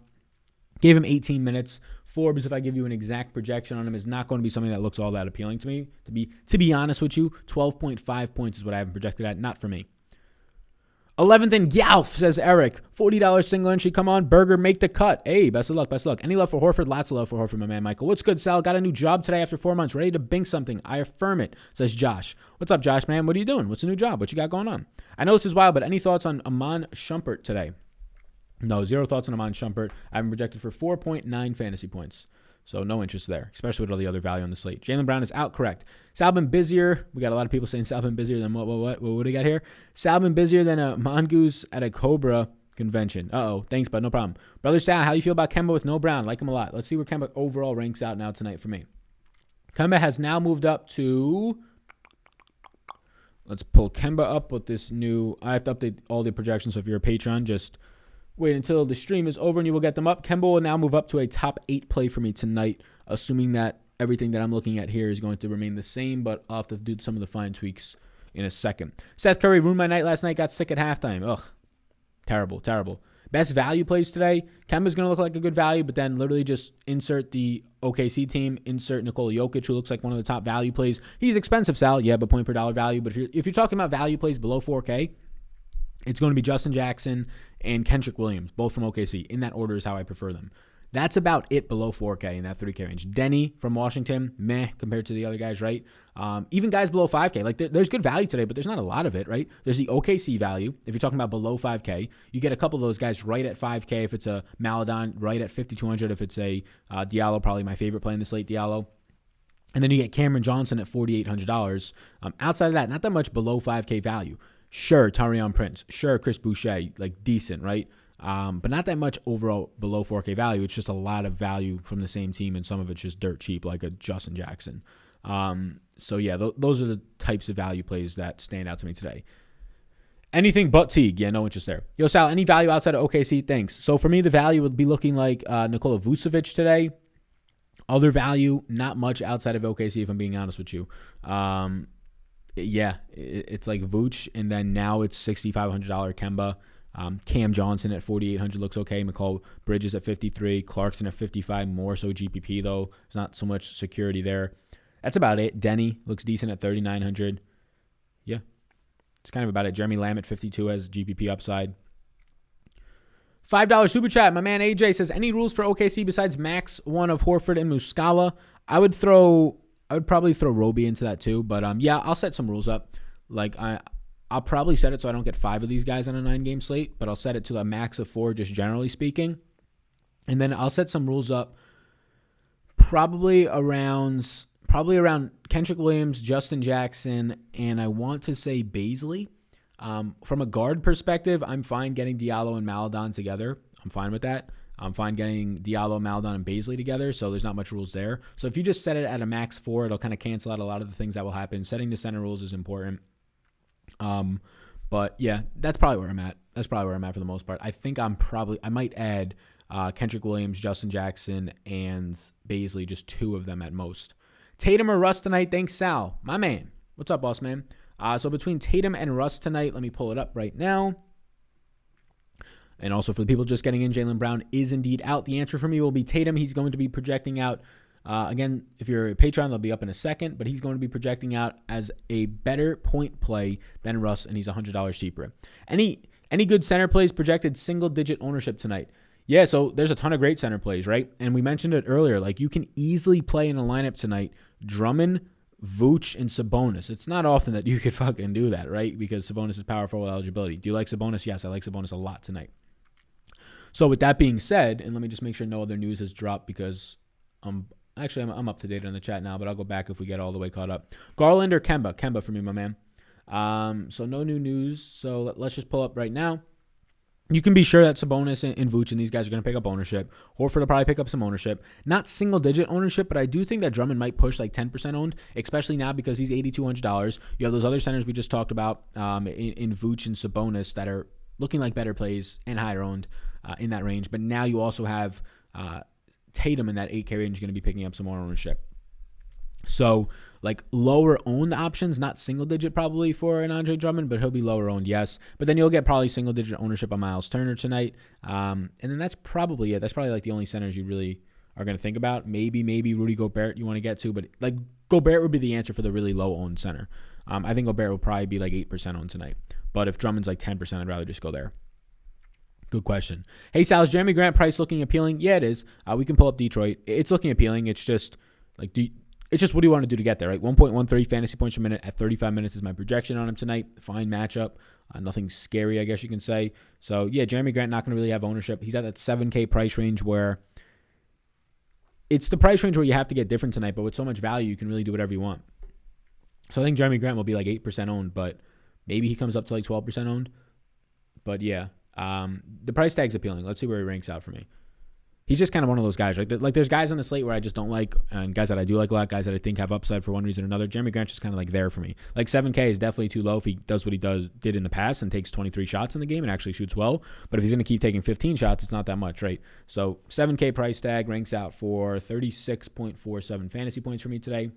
Gave him 18 minutes. Forbes, if I give you an exact projection on him, is not going to be something that looks all that appealing to me. To be honest with you, 12.5 points is what I have him projected at. Not for me. 11th and Yalf, says Eric. $40 single entry. Come on, Burger, make the cut. Hey, best of luck. Any love for Horford? Lots of love for Horford, my man Michael. What's good, Sal? Got a new job today after 4 months. Ready to bink something. I affirm it, says Josh. What's up, Josh, man? What are you doing? What's a new job? What you got going on? I know this is wild, but any thoughts on Iman Shumpert today? No, zero thoughts on Iman Shumpert. I have him projected for 4.9 fantasy points. So no interest there, especially with all the other value on the slate. Jaylen Brown is out, correct. Sal been busier. We got a lot of people saying Sal been busier than what do we got here? Sal been busier than a mongoose at a Cobra convention. Thanks, bud. No problem. Brother Sal, how you feel about Kemba with no Brown? Like him a lot. Let's see where Kemba overall ranks out now tonight for me. Kemba has now moved up to... Let's pull Kemba up with this new... I have to update all the projections, so if you're a patron, just... wait until the stream is over and you will get them up. Kemba will now move up to a top 8 play for me tonight, assuming that everything that I'm looking at here is going to remain the same, but I'll have to do some of the fine tweaks in a second. Seth Curry ruined my night last night, got sick at halftime. Ugh, terrible. Best value plays today. Kemba's going to look like a good value, but then literally just insert the OKC team, insert Nikola Jokic, who looks like one of the top value plays. He's expensive, Sal, yeah, but point per dollar value. But if you're talking about value plays below 4K, it's going to be Justin Jackson and Kendrick Williams, both from OKC. In that order is how I prefer them. That's about it below 4K in that 3K range. Denny from Washington, meh, compared to the other guys, right? Even guys below 5K. Like, there's good value today, but there's not a lot of it, right? There's the OKC value. If you're talking about below 5K, you get a couple of those guys right at 5K. If it's a Maladon, right at 5,200. If it's a Diallo, probably my favorite play in the slate, Diallo. And then you get Cameron Johnson at $4,800. Outside of that, not that much below 5K value. Sure, Taurean Prince. Sure, Chris Boucher. Like, decent, right? But not that much overall below 4K value. It's just a lot of value from the same team, and some of it's just dirt cheap, like a Justin Jackson. So, yeah, those are the types of value plays that stand out to me today. Anything but Teague. Yeah, no interest there. Yo, Sal, any value outside of OKC? Thanks. So, for me, the value would be looking like Nikola Vucevic today. Other value, not much outside of OKC, if I'm being honest with you. Yeah, it's like Vooch, and then now it's $6,500 Kemba. Cam Johnson at $4,800 looks okay. McCall Bridges at $53,000. Clarkson at $55,000. More so GPP, though. There's not so much security there. That's about it. Denny looks decent at $3,900. Yeah, it's kind of about it. Jeremy Lamb at $52,000 has GPP upside. $5 super chat. My man AJ says, any rules for OKC besides max one of Horford and Muscala? I would probably throw Roby into that too. But yeah, I'll set some rules up. Like I'll probably set it so I don't get 5 of these guys on a 9-game slate, but I'll set it to a max of 4, just generally speaking. And then I'll set some rules up probably around Kendrick Williams, Justin Jackson, and I want to say Bazley. From a guard perspective, I'm fine getting Diallo and Maladon together. I'm fine with that. I'm fine getting Diallo, Maladon, and Bazley together, so there's not much rules there. So if you just set it at a max 4, it'll kind of cancel out a lot of the things that will happen. Setting the center rules is important. But yeah, that's probably where I'm at. That's probably where I'm at for the most part. I think I might add Kendrick Williams, Justin Jackson, and Bazley, just 2 of them at most. Tatum or Russ tonight? Thanks, Sal. My man. What's up, boss man? So between Tatum and Russ tonight, let me pull it up right now. And also for the people just getting in, Jaylen Brown is indeed out. The answer for me will be Tatum. He's going to be projecting out. Again, if you're a Patreon, they'll be up in a second, but he's going to be projecting out as a better point play than Russ, and he's $100 cheaper. Any good center plays projected single-digit ownership tonight? Yeah, so there's a ton of great center plays, right? And we mentioned it earlier. Like, you can easily play in a lineup tonight, Drummond, Vooch, and Sabonis. It's not often that you could fucking do that, right? Because Sabonis is powerful with eligibility. Do you like Sabonis? Yes, I like Sabonis a lot tonight. So with that being said, and let me just make sure no other news has dropped because I'm up to date on the chat now, but I'll go back if we get all the way caught up. Garland or Kemba? Kemba for me, my man. So no new news. So let's just pull up right now. You can be sure that Sabonis and Vooch and these guys are going to pick up ownership. Horford will probably pick up some ownership. Not single-digit ownership, but I do think that Drummond might push like 10% owned, especially now because he's $8,200. You have those other centers we just talked about in Vooch and Sabonis that are looking like better plays and higher owned in that range. But now you also have Tatum in that 8K range going to be picking up some more ownership. So, like, lower owned options, not single digit probably for an Andre Drummond, but he'll be lower owned, yes. But then you'll get probably single digit ownership on Miles Turner tonight. And then that's probably it. That's probably like the only centers you really are going to think about. Maybe Rudy Gobert you want to get to, but like Gobert would be the answer for the really low owned center. I think Gobert will probably be like 8% owned tonight. But if Drummond's like 10%, I'd rather just go there. Good question. Hey, Sal, is Jeremy Grant price looking appealing? Yeah, it is. We can pull up Detroit. It's looking appealing. It's just like, it's just what do you want to do to get there, right? 1.13 fantasy points per minute at 35 minutes is my projection on him tonight. Fine matchup. Nothing scary, I guess you can say. So, yeah, Jeremy Grant not going to really have ownership. He's at that 7K price range where it's the price range where you have to get different tonight, but with so much value, you can really do whatever you want. So I think Jeremy Grant will be like 8% owned, but maybe he comes up to like 12% owned. But, yeah, the price tag's appealing. Let's see where he ranks out for me. He's just kind of one of those guys, right? Like, there's guys on the slate where I just don't like, and guys that I do like a lot, guys that I think have upside for one reason or another. Jeremy Grant's just kind of like there for me. Like, 7K is definitely too low if he does what he did in the past and takes 23 shots in the game and actually shoots well. But if he's going to keep taking 15 shots, it's not that much, right? So 7K price tag ranks out for 36.47 fantasy points for me today.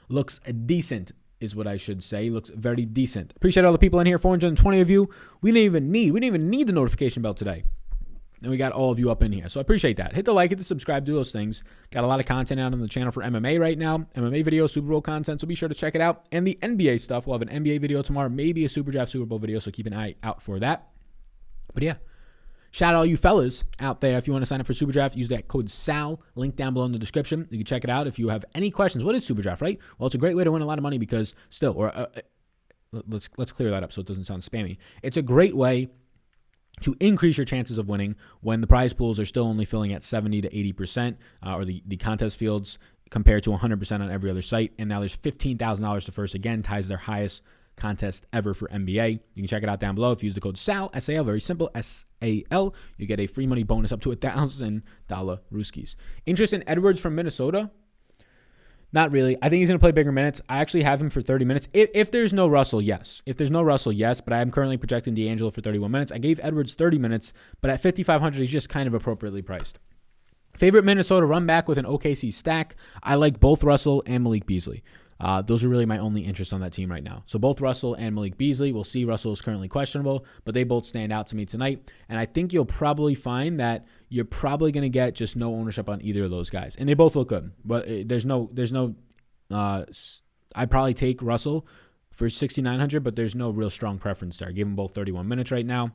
Looks decent. is what I should say. Looks very decent. Appreciate all the people in here, 420 of you. We didn't even need the notification bell today. And we got all of you up in here. So I appreciate that. Hit the like, hit the subscribe, do those things. Got a lot of content out on the channel for MMA right now. MMA video, Super Bowl content, so be sure to check it out. And the NBA stuff. We'll have an NBA video tomorrow, maybe a Super Draft Super Bowl video, so keep an eye out for that. But yeah, shout out all you fellas out there. If you want to sign up for Super Draft, use that code SAL, link down below in the description. You can check it out if you have any questions. What is Super Draft, right? Well, it's a great way to win a lot of money because let's clear that up so it doesn't sound spammy. It's a great way to increase your chances of winning when the prize pools are still only filling at 70 to 80%, or the contest fields compared to 100% on every other site. And now there's $15,000 to first. Again, ties their highest contest ever for NBA. You can check it out down below. If you use the code SAL, S-A-L, very simple, S-A-L, you get a free money bonus up to $1,000 Rooskies. Interest in Edwards from Minnesota? Not really. I think he's going to play bigger minutes. I actually have him for 30 minutes. If there's no Russell, yes. If there's no Russell, yes. But I am currently projecting D'Angelo for 31 minutes. I gave Edwards 30 minutes, but at 5,500, he's just kind of appropriately priced. Favorite Minnesota run back with an OKC stack? I like both Russell and Malik Beasley. Those are really my only interest on that team right now. So both Russell and Malik Beasley. We'll see. Russell is currently questionable, but they both stand out to me tonight. And I think you'll probably find that you're probably going to get just no ownership on either of those guys. And they both look good, but there's no. I'd probably take Russell for 6,900, but there's no real strong preference there. I give them both 31 minutes right now.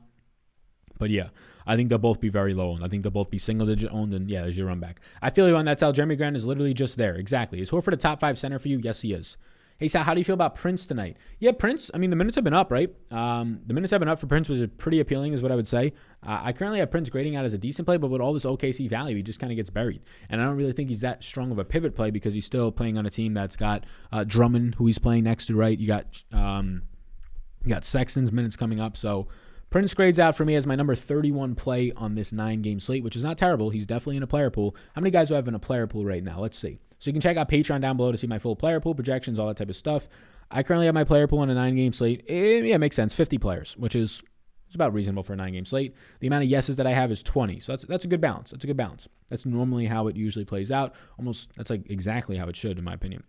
But yeah, I think they'll both be very low owned. I think they'll both be single-digit owned, and yeah, there's your run back. I feel you on that, Sal. Jeremy Grant is literally just there. Exactly. Is Horford a top 5 center for you? Yes, he is. Hey, Sal, how do you feel about Prince tonight? Yeah, Prince, I mean, the minutes have been up, right? The minutes have been up for Prince, which is pretty appealing is what I would say. I currently have Prince grading out as a decent play, but with all this OKC value, he just kind of gets buried. And I don't really think he's that strong of a pivot play because he's still playing on a team that's got Drummond, who he's playing next to, right? You got Sexton's minutes coming up, so Prince grades out for me as my number 31 play on this 9-game slate, which is not terrible. He's definitely in a player pool. How many guys do I have in a player pool right now? Let's see. So you can check out Patreon down below to see my full player pool projections, all that type of stuff. I currently have my player pool on a 9-game slate. Yeah, it makes sense. 50 players, which is about reasonable for a 9-game slate. The amount of yeses that I have is 20. So that's a good balance. That's a good balance. That's normally how it usually plays out. That's like exactly how it should, in my opinion.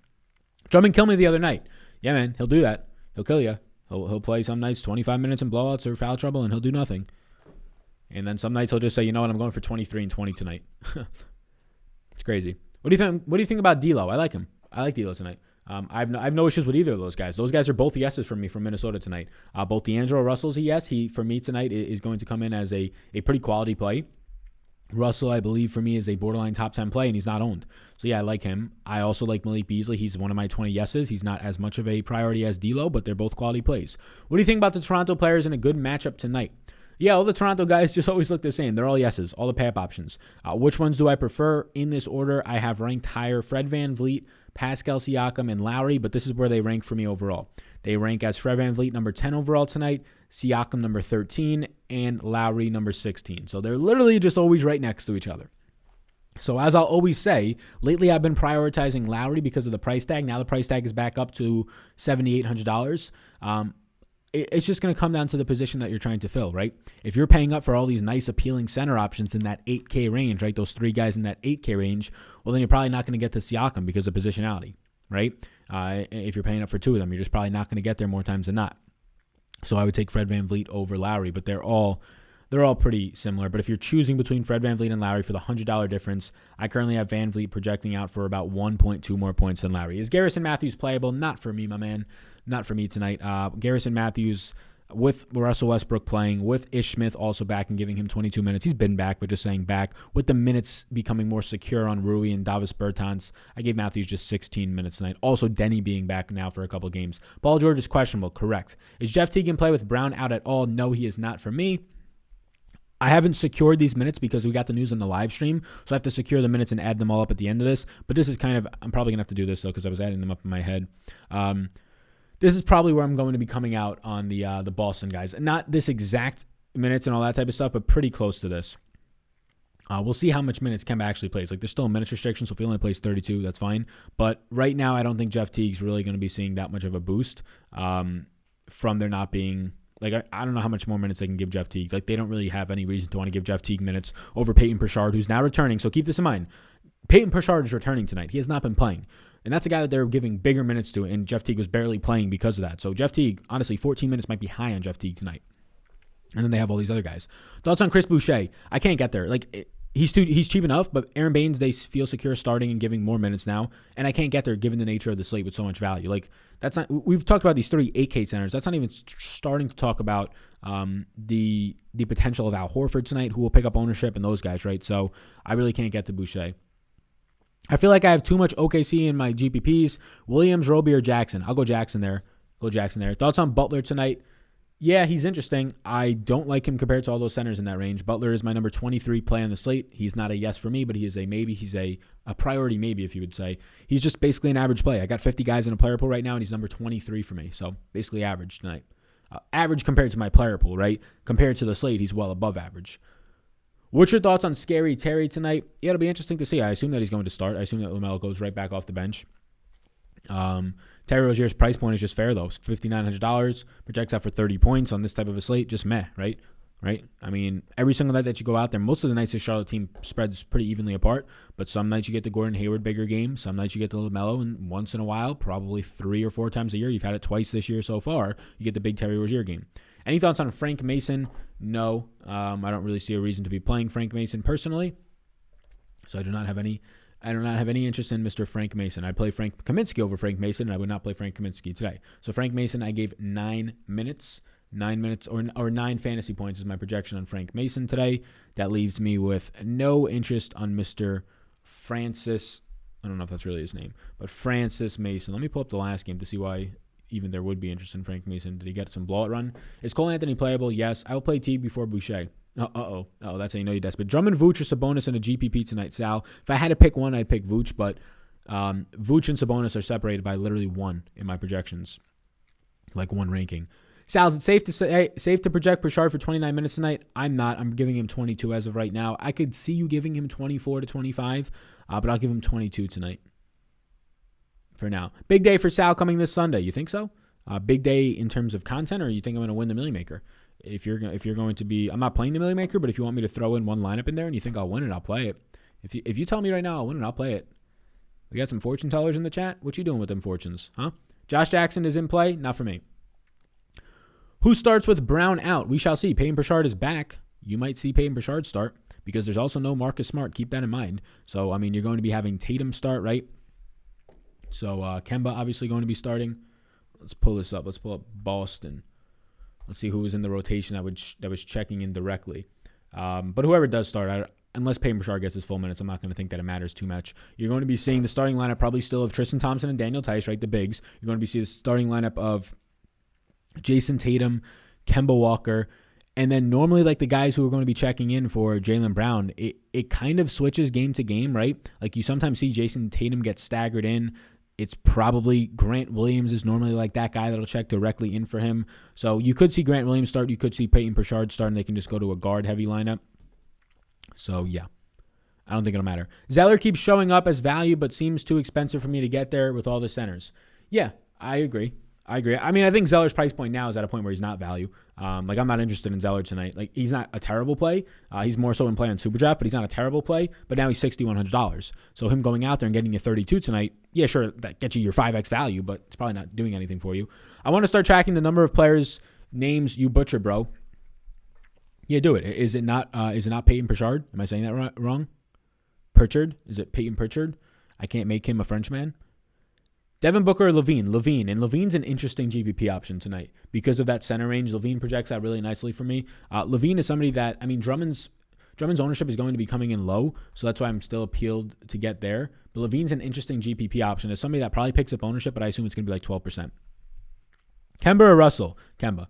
Drummond killed me the other night. Yeah, man, he'll do that. He'll kill you. He'll play some nights 25 minutes in blowouts or foul trouble, and he'll do nothing. And then some nights he'll just say, you know what, I'm going for 23 and 20 tonight. It's crazy. What do you think about D'Lo? I like him. I like D'Lo tonight. I have no issues with either of those guys. Those guys are both yeses from me from Minnesota tonight. Both D'Angelo Russell's a yes. He, for me tonight, is going to come in as a pretty quality play. Russell, I believe, for me, is a borderline top 10 play, and he's not owned. So, yeah, I like him. I also like Malik Beasley. He's one of my 20 yeses. He's not as much of a priority as D'Lo, but they're both quality plays. What do you think about the Toronto players in a good matchup tonight? Yeah, all the Toronto guys just always look the same. They're all yeses, all the pay-up options. Which ones do I prefer? In this order, I have ranked higher Fred VanVleet, Pascal Siakam, and Lowry, but this is where they rank for me overall. They rank as Fred VanVleet number 10 overall tonight, Siakam number 13, and Lowry number 16. So they're literally just always right next to each other. So as I'll always say, lately I've been prioritizing Lowry because of the price tag. Now the price tag is back up to $7,800. It's just going to come down to the position that you're trying to fill, right? If you're paying up for all these nice appealing center options in that 8K range, right? Those 3 guys in that 8K range, well, then you're probably not going to get to Siakam because of positionality, right? If you're paying up for 2 of them, you're just probably not going to get there more times than not. So I would take Fred VanVleet over Lowry, but they're all pretty similar. But if you're choosing between Fred VanVleet and Lowry for the $100 difference, I currently have VanVleet projecting out for about 1.2 more points than Lowry. Is Garrison Matthews playable? Not for me, my man. Not for me tonight. Garrison Matthews with Russell Westbrook playing, with Ish Smith also back and giving him 22 minutes. He's been back, but just saying back. With the minutes becoming more secure on Rui and Davis Bertans, I gave Matthews just 16 minutes tonight. Also, Denny being back now for a couple games. Paul George is questionable, correct. Is Jeff Teague in play with Brown out at all? No, he is not for me. I haven't secured these minutes because we got the news on the live stream, so I have to secure the minutes and add them all up at the end of this. But this is kind of, I'm probably going to have to do this, though, because I was adding them up in my head. This is probably where I'm going to be coming out on the Boston guys. Not this exact minutes and all that type of stuff, but pretty close to this. We'll see how much minutes Kemba actually plays. Like, there's still a minutes restriction, so if he only plays 32, that's fine. But right now, I don't think Jeff Teague's really going to be seeing that much of a boost from there not being... Like, I don't know how much more minutes they can give Jeff Teague. Like, they don't really have any reason to want to give Jeff Teague minutes over Peyton Pritchard, who's now returning. So keep this in mind. Peyton Pritchard is returning tonight. He has not been playing. And that's a guy that they're giving bigger minutes to, and Jeff Teague was barely playing because of that. So Jeff Teague, honestly, 14 minutes might be high on Jeff Teague tonight. And then they have all these other guys. Thoughts on Chris Boucher? I can't get there. He's cheap enough, but Aaron Baines, they feel secure starting and giving more minutes now. And I can't get there given the nature of the slate with so much value. That's not. We've talked about these 3 8K centers. That's not even starting to talk about the potential of Al Horford tonight, who will pick up ownership, and those guys, right? So I really can't get to Boucher. I feel like I have too much OKC in my GPPs. Williams, Roby, or Jackson. I'll go Jackson there. Thoughts on Butler tonight? Yeah, he's interesting. I don't like him compared to all those centers in that range. Butler is my number 23 play on the slate. He's not a yes for me, but he is a maybe. He's a priority maybe, if you would say. He's just basically an average play. I got 50 guys in a player pool right now, and he's number 23 for me. So basically average tonight. Average compared to my player pool, right? Compared to the slate, he's well above average. What's your thoughts on Scary Terry tonight? Yeah, it'll be interesting to see. I assume that he's going to start. I assume that LaMelo goes right back off the bench. Terry Rozier's price point is just fair, though. It's $5,900. Projects out for 30 points on this type of a slate. Just meh, right? I mean, every single night that you go out there, most of the nights the Charlotte team spreads pretty evenly apart, but some nights you get the Gordon Hayward bigger game. Some nights you get the LaMelo, and once in a while, probably 3 or 4 times a year, you've had it twice this year so far, you get the big Terry Rozier game. Any thoughts on Frank Mason? No. I don't really see a reason to be playing Frank Mason personally, so I do not have any interest in Mr. Frank Mason. I'd play Frank Kaminsky over Frank Mason, and I would not play Frank Kaminsky today. So Frank Mason, I gave 9 minutes. 9 minutes or 9 fantasy points is my projection on Frank Mason today. That leaves me with no interest on Mr. Francis. I don't know if that's really his name, but Francis Mason. Let me pull up the last game to see why even there would be interest in Frank Mason. Did he get some blowout run? Is Cole Anthony playable? Yes. I will play Teague before Boucher. Oh, that's how you know you're desperate. Drummond, Vooch, or Sabonis in a GPP tonight, Sal. If I had to pick one, I'd pick Vooch, but Vooch and Sabonis are separated by literally 1 in my projections, like 1 ranking. Sal, is it safe to project Pritchard for 29 minutes tonight? I'm not. I'm giving him 22 as of right now. I could see you giving him 24 to 25, but I'll give him 22 tonight for now. Big day for Sal coming this Sunday. You think so? Big day in terms of content, or you think I'm going to win the Millie Maker? If you're going to be, I'm not playing the Millie Maker, but if you want me to throw in one lineup in there and you think I'll win it, I'll play it. If you tell me right now I'll win it, I'll play it. We got some fortune tellers in the chat. What you doing with them fortunes, huh? Josh Jackson is in play. Not for me. Who starts with Brown out? We shall see. Peyton Pritchard is back. You might see Peyton Pritchard start because there's also no Marcus Smart. Keep that in mind. So, I mean, you're going to be having Tatum start, right? So, Kemba obviously going to be starting. Let's pull this up. Let's pull up Boston. Let's see who was in the rotation that was checking in directly. But whoever does start, unless Peyton Pritchard gets his full minutes, I'm not going to think that it matters too much. You're going to be seeing the starting lineup probably still of Tristan Thompson and Daniel Tice, right? The bigs. You're going to be seeing the starting lineup of Jason Tatum, Kemba Walker, and then normally like the guys who are going to be checking in for Jaylen Brown, it kind of switches game to game, right? Like you sometimes see Jason Tatum get staggered in. It's probably Grant Williams is normally like that guy that'll check directly in for him. So you could see Grant Williams start. You could see Peyton Pritchard start, and they can just go to a guard-heavy lineup. So, yeah. I don't think it'll matter. Zeller keeps showing up as value, but seems too expensive for me to get there with all the centers. Yeah, I agree. I mean, I think Zeller's price point now is at a point where he's not value. I'm not interested in Zeller tonight. Like, he's not a terrible play. He's more so in play on Superdraft, but he's not a terrible play. But now he's $6,100. So him going out there and getting you 32 tonight, yeah, sure, that gets you your 5x value, but it's probably not doing anything for you. I want to start tracking the number of players' names you butcher, bro. Yeah, do it. Is it not Peyton Pritchard? Am I saying that wrong? Pritchard? Is it Peyton Pritchard? I can't make him a Frenchman. Devin Booker or Levine? And Levine's an interesting GPP option tonight because of that center range. Levine projects out really nicely for me. Levine is somebody that, I mean, Drummond's ownership is going to be coming in low, so that's why I'm still appealed to get there. But Levine's an interesting GPP option as somebody that probably picks up ownership, but I assume it's going to be like 12%. Kemba or Russell? Kemba.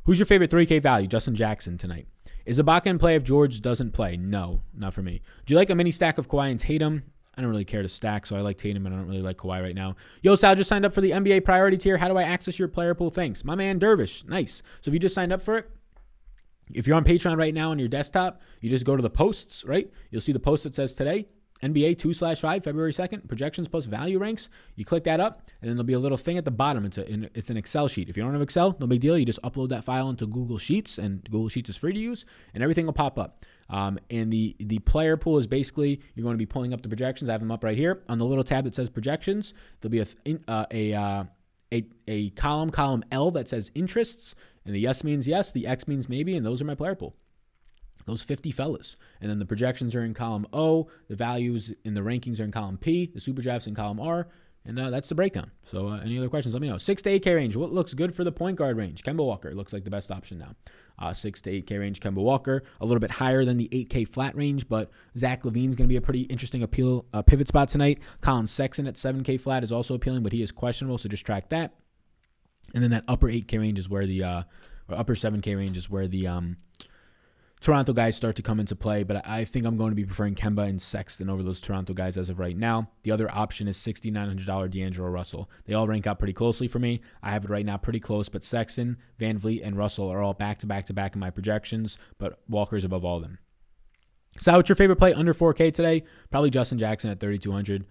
Who's your favorite 3K value? Justin Jackson tonight. Is Ibaka in play if George doesn't play? No, not for me. Do you like a mini stack of Kawhi and Tatum? I don't really care to stack, so I like Tatum, and I don't really like Kawhi right now. Yo, Sal just signed up for the NBA priority tier. How do I access your player pool? Thanks. My man, Dervish. Nice. So if you just signed up for it, if you're on Patreon right now on your desktop, you just go to the posts, right? You'll see the post that says today, NBA 2/5, February 2nd, projections plus value ranks. You click that up, and then there'll be a little thing at the bottom. It's an Excel sheet. If you don't have Excel, no big deal. You just upload that file into Google Sheets, and Google Sheets is free to use, and everything will pop up. And the player pool is basically, you're going to be pulling up the projections. I have them up right here on the little tab that says projections. There'll be a column L that says interests, and the yes means yes, the X means maybe, and those are my player pool. Those 50 fellas. And then the projections are in column O, the values in the rankings are in column P, the super drafts in column R, and that's the breakdown. So any other questions, let me know. 6 to 8K range, what looks good for the point guard range? Kemba Walker looks like the best option now. 6 to 8K range, Kemba Walker, a little bit higher than the 8K flat range, but Zach LaVine's going to be a pretty interesting pivot spot tonight. Colin Sexton at 7K flat is also appealing, but he is questionable, so just track that. And then that upper 8K range is where or upper 7K range is where the Toronto guys start to come into play, but I think I'm going to be preferring Kemba and Sexton over those Toronto guys as of right now. The other option is $6,900 D'Angelo Russell. They all rank out pretty closely for me. I have it right now pretty close, but Sexton, Van Vliet, and Russell are all back-to-back in my projections, but Walker's above all of them. So what's your favorite play under 4K today? Probably Justin Jackson at 3,200.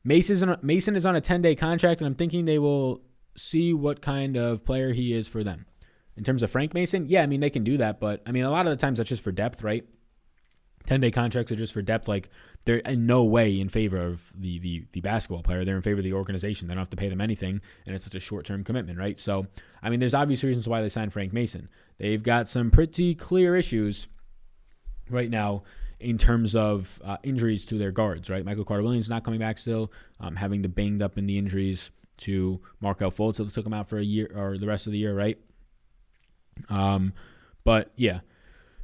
Mason is on a 10-day contract, and I'm thinking they will see what kind of player he is for them. In terms of Frank Mason, yeah, I mean, they can do that, but I mean, a lot of the times that's just for depth, right? 10-day contracts are just for depth. Like, they're in no way in favor of the basketball player. They're in favor of the organization. They don't have to pay them anything, and it's such a short-term commitment, right? So, I mean, there's obvious reasons why they signed Frank Mason. They've got some pretty clear issues right now in terms of injuries to their guards, right? Michael Carter-Williams not coming back still, having the banged up in the injuries to Markelle Fultz, so they took him out for a year or the rest of the year, right? But yeah,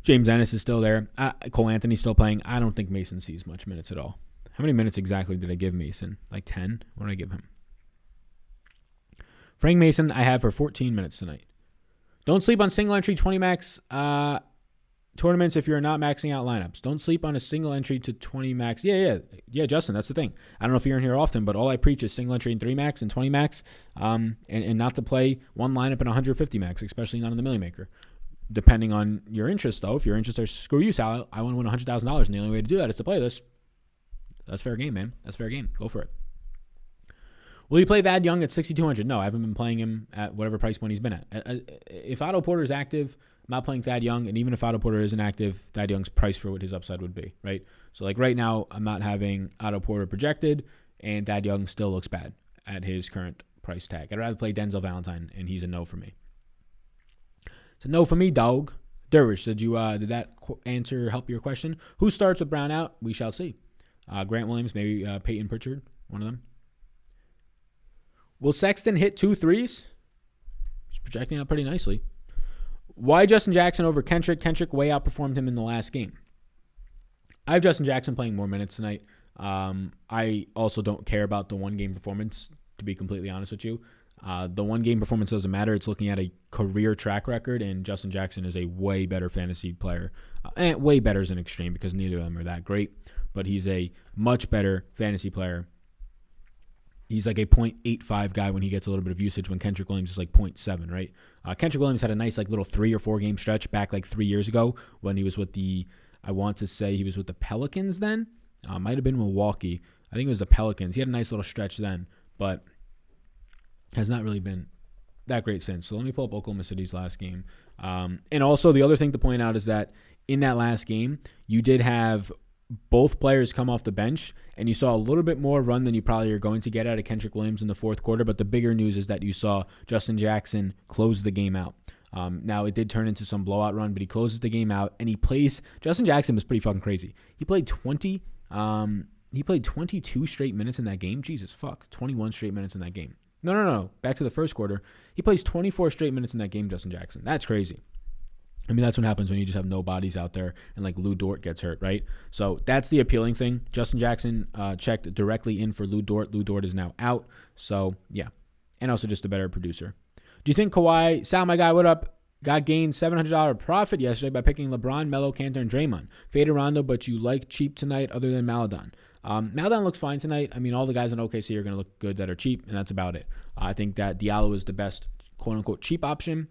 James Ennis is still there. Cole Anthony's still playing. I don't think Mason sees much minutes at all. How many minutes exactly did I give Mason? Like 10? What did I give him? Frank Mason, I have for 14 minutes tonight. Don't sleep on single entry 20 max tournaments if you're not maxing out lineups. Don't sleep on a single entry to 20 max. Yeah, Justin, that's the thing. I don't know if you're in here often, but all I preach is single entry in 3 max and 20 max, and not to play one lineup in 150 max, especially not in the Millie Maker. Depending on your interest, though, if your interest are screw you, Sal, I want to win $100,000, and the only way to do that is to play this. That's fair game, man. That's fair game. Go for it. Will you play Thad Young at 6,200? No, I haven't been playing him at whatever price point he's been at. If Otto Porter is active, I'm not playing Thad Young, and even if Otto Porter isn't active, Thad Young's price for what his upside would be, right? So, like, right now, I'm not having Otto Porter projected, and Thad Young still looks bad at his current price tag. I'd rather play Denzel Valentine, and he's a no for me. It's a no for me, dog. Dervish, did that answer help your question? Who starts with Brown out? We shall see. Grant Williams, maybe Peyton Pritchard, one of them. Will Sexton hit 2 threes? He's projecting out pretty nicely. Why Justin Jackson over Kendrick? Kendrick way outperformed him in the last game. I have Justin Jackson playing more minutes tonight. I also don't care about the one-game performance, to be completely honest with you. The one-game performance doesn't matter. It's looking at a career track record, and Justin Jackson is a way better fantasy player. And way better is an extreme because neither of them are that great, but he's a much better fantasy player. He's like a 0.85 guy when he gets a little bit of usage, when Kendrick Williams is like 0.7, right? Kendrick Williams had a nice like little 3 or 4 game stretch back like 3 years ago when he was with I want to say he was with the Pelicans then. Might have been Milwaukee. I think it was the Pelicans. He had a nice little stretch then, but has not really been that great since. So let me pull up Oklahoma City's last game. And also the other thing to point out is that in that last game, you did have both players come off the bench, and you saw a little bit more run than you probably are going to get out of Kendrick Williams in the fourth quarter. But the bigger news is that you saw Justin Jackson close the game out. Now, it did turn into some blowout run, but he closes the game out, and he plays. Justin Jackson was pretty fucking crazy. He played 22 straight minutes in that game. Jesus fuck, 21 straight minutes in that game. No. Back to the first quarter. He plays 24 straight minutes in that game, Justin Jackson. That's crazy. I mean, that's what happens when you just have no bodies out there and like Lou Dort gets hurt, right? So that's the appealing thing. Justin Jackson checked directly in for Lou Dort. Lou Dort is now out. So, yeah. And also just a better producer. Do you think Kawhi, Sal, my guy, what up, got gained $700 profit yesterday by picking LeBron, Melo, Cantor, and Draymond? Fade Rondo, but you like cheap tonight other than Maladon. Maladon looks fine tonight. I mean, all the guys in OKC are going to look good that are cheap, and that's about it. I think that Diallo is the best quote-unquote cheap option.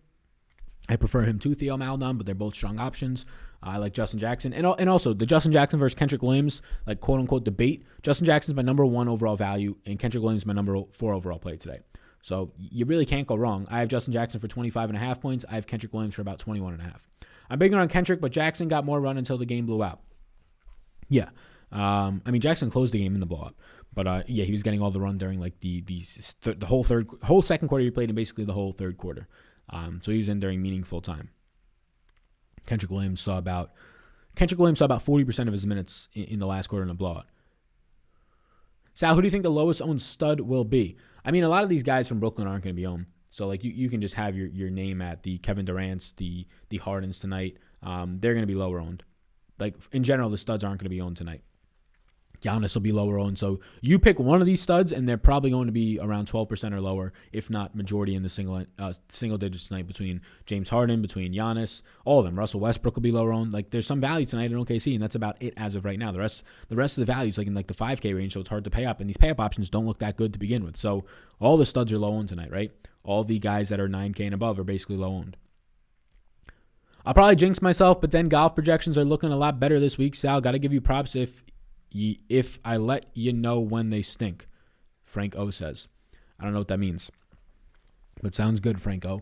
I prefer him to Theo Maladon, but they're both strong options. I like Justin Jackson. And also, the Justin Jackson versus Kendrick Williams, like quote-unquote debate, Justin Jackson's my number 1 overall value, and Kendrick Williams is my number 4 overall play today. So you really can't go wrong. I have Justin Jackson for 25.5 points. I have Kendrick Williams for about 21.5. I'm bigger on Kendrick, but Jackson got more run until the game blew out. Yeah. Jackson closed the game in the blowout. But he was getting all the run during like the whole second quarter he played, and basically the whole third quarter. So he was in during meaningful time. Kendrick Williams saw about 40% of his minutes in the last quarter in a blowout. Sal, who do you think the lowest owned stud will be? I mean, a lot of these guys from Brooklyn aren't going to be owned. So like you can just have your name at the Kevin Durant's, the Hardens tonight. They're going to be lower owned. Like in general, the studs aren't going to be owned tonight. Giannis will be lower owned. So you pick one of these studs, and they're probably going to be around 12% or lower, if not majority in the single digits tonight between James Harden, between Giannis, all of them. Russell Westbrook will be lower owned. Like there's some value tonight in OKC, and that's about it as of right now. The rest of the value is like in like the 5K range, so it's hard to pay up. And these pay up options don't look that good to begin with. So all the studs are low owned tonight, right? All the guys that are 9K and above are basically low owned. I'll probably jinx myself, but then golf projections are looking a lot better this week. Sal, got to give you props if I let you know when they stink, Frank O says. I don't know what that means, but sounds good, Frank O.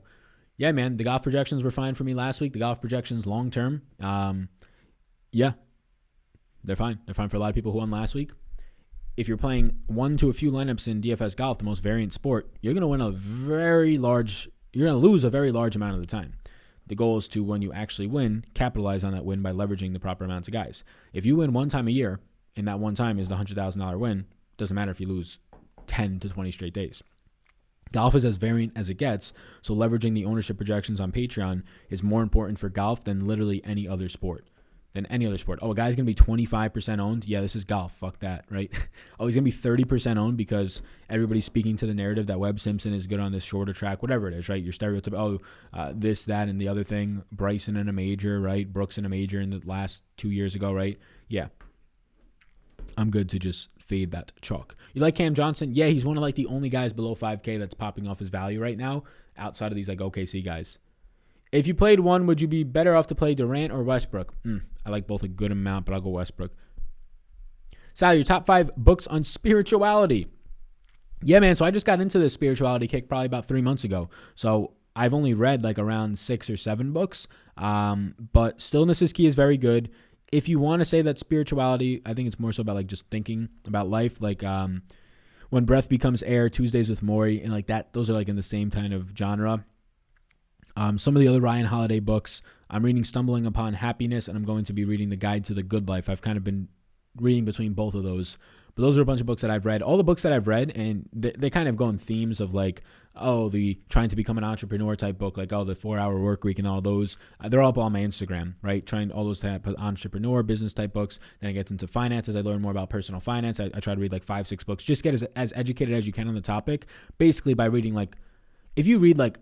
Yeah, man, the golf projections were fine for me last week. The golf projections long term, yeah, they're fine. They're fine for a lot of people who won last week. If you're playing one to a few lineups in DFS golf, the most variant sport, you're going to lose a very large amount of the time. The goal is to, when you actually win, capitalize on that win by leveraging the proper amounts of guys. If you win one time a year, and that one time is the $100,000 win, doesn't matter if you lose 10 to 20 straight days. Golf is as variant as it gets, so leveraging the ownership projections on Patreon is more important for golf than literally any other sport. Oh, a guy's going to be 25% owned? Yeah, this is golf. Fuck that, right? Oh, he's going to be 30% owned because everybody's speaking to the narrative that Webb Simpson is good on this shorter track, whatever it is, right? Your stereotype, this, that, and the other thing. Bryson in a major, right? Brooks in a major in the last 2 years ago, right? Yeah. I'm good to just fade that chalk. You like Cam Johnson? Yeah, he's one of like the only guys below 5K that's popping off his value right now outside of these like OKC guys. If you played one, would you be better off to play Durant or Westbrook? I like both a good amount, but I'll go Westbrook. Sal, your top 5 books on spirituality. Yeah, man, so I just got into this spirituality kick probably about 3 months ago. So I've only read like around 6 or 7 books, but Stillness is Key is very good. If you want to say that spirituality, I think it's more so about like just thinking about life, like When Breath Becomes Air, Tuesdays with Maury, and like that. Those are like in the same kind of genre. Some of the other Ryan Holiday books, I'm reading Stumbling Upon Happiness, and I'm going to be reading The Guide to the Good Life. I've kind of been reading between both of those. But those are a bunch of books that I've read. All the books that I've read, and they kind of go in themes of like, the trying to become an entrepreneur type book, like, the 4-hour work week and all those. They're all up on my Instagram, right? Trying all those type of entrepreneur business type books. Then it gets into finances. I learn more about personal finance. I try to read like 5-6 books. Just get as educated as you can on the topic, basically by reading like, if you read like,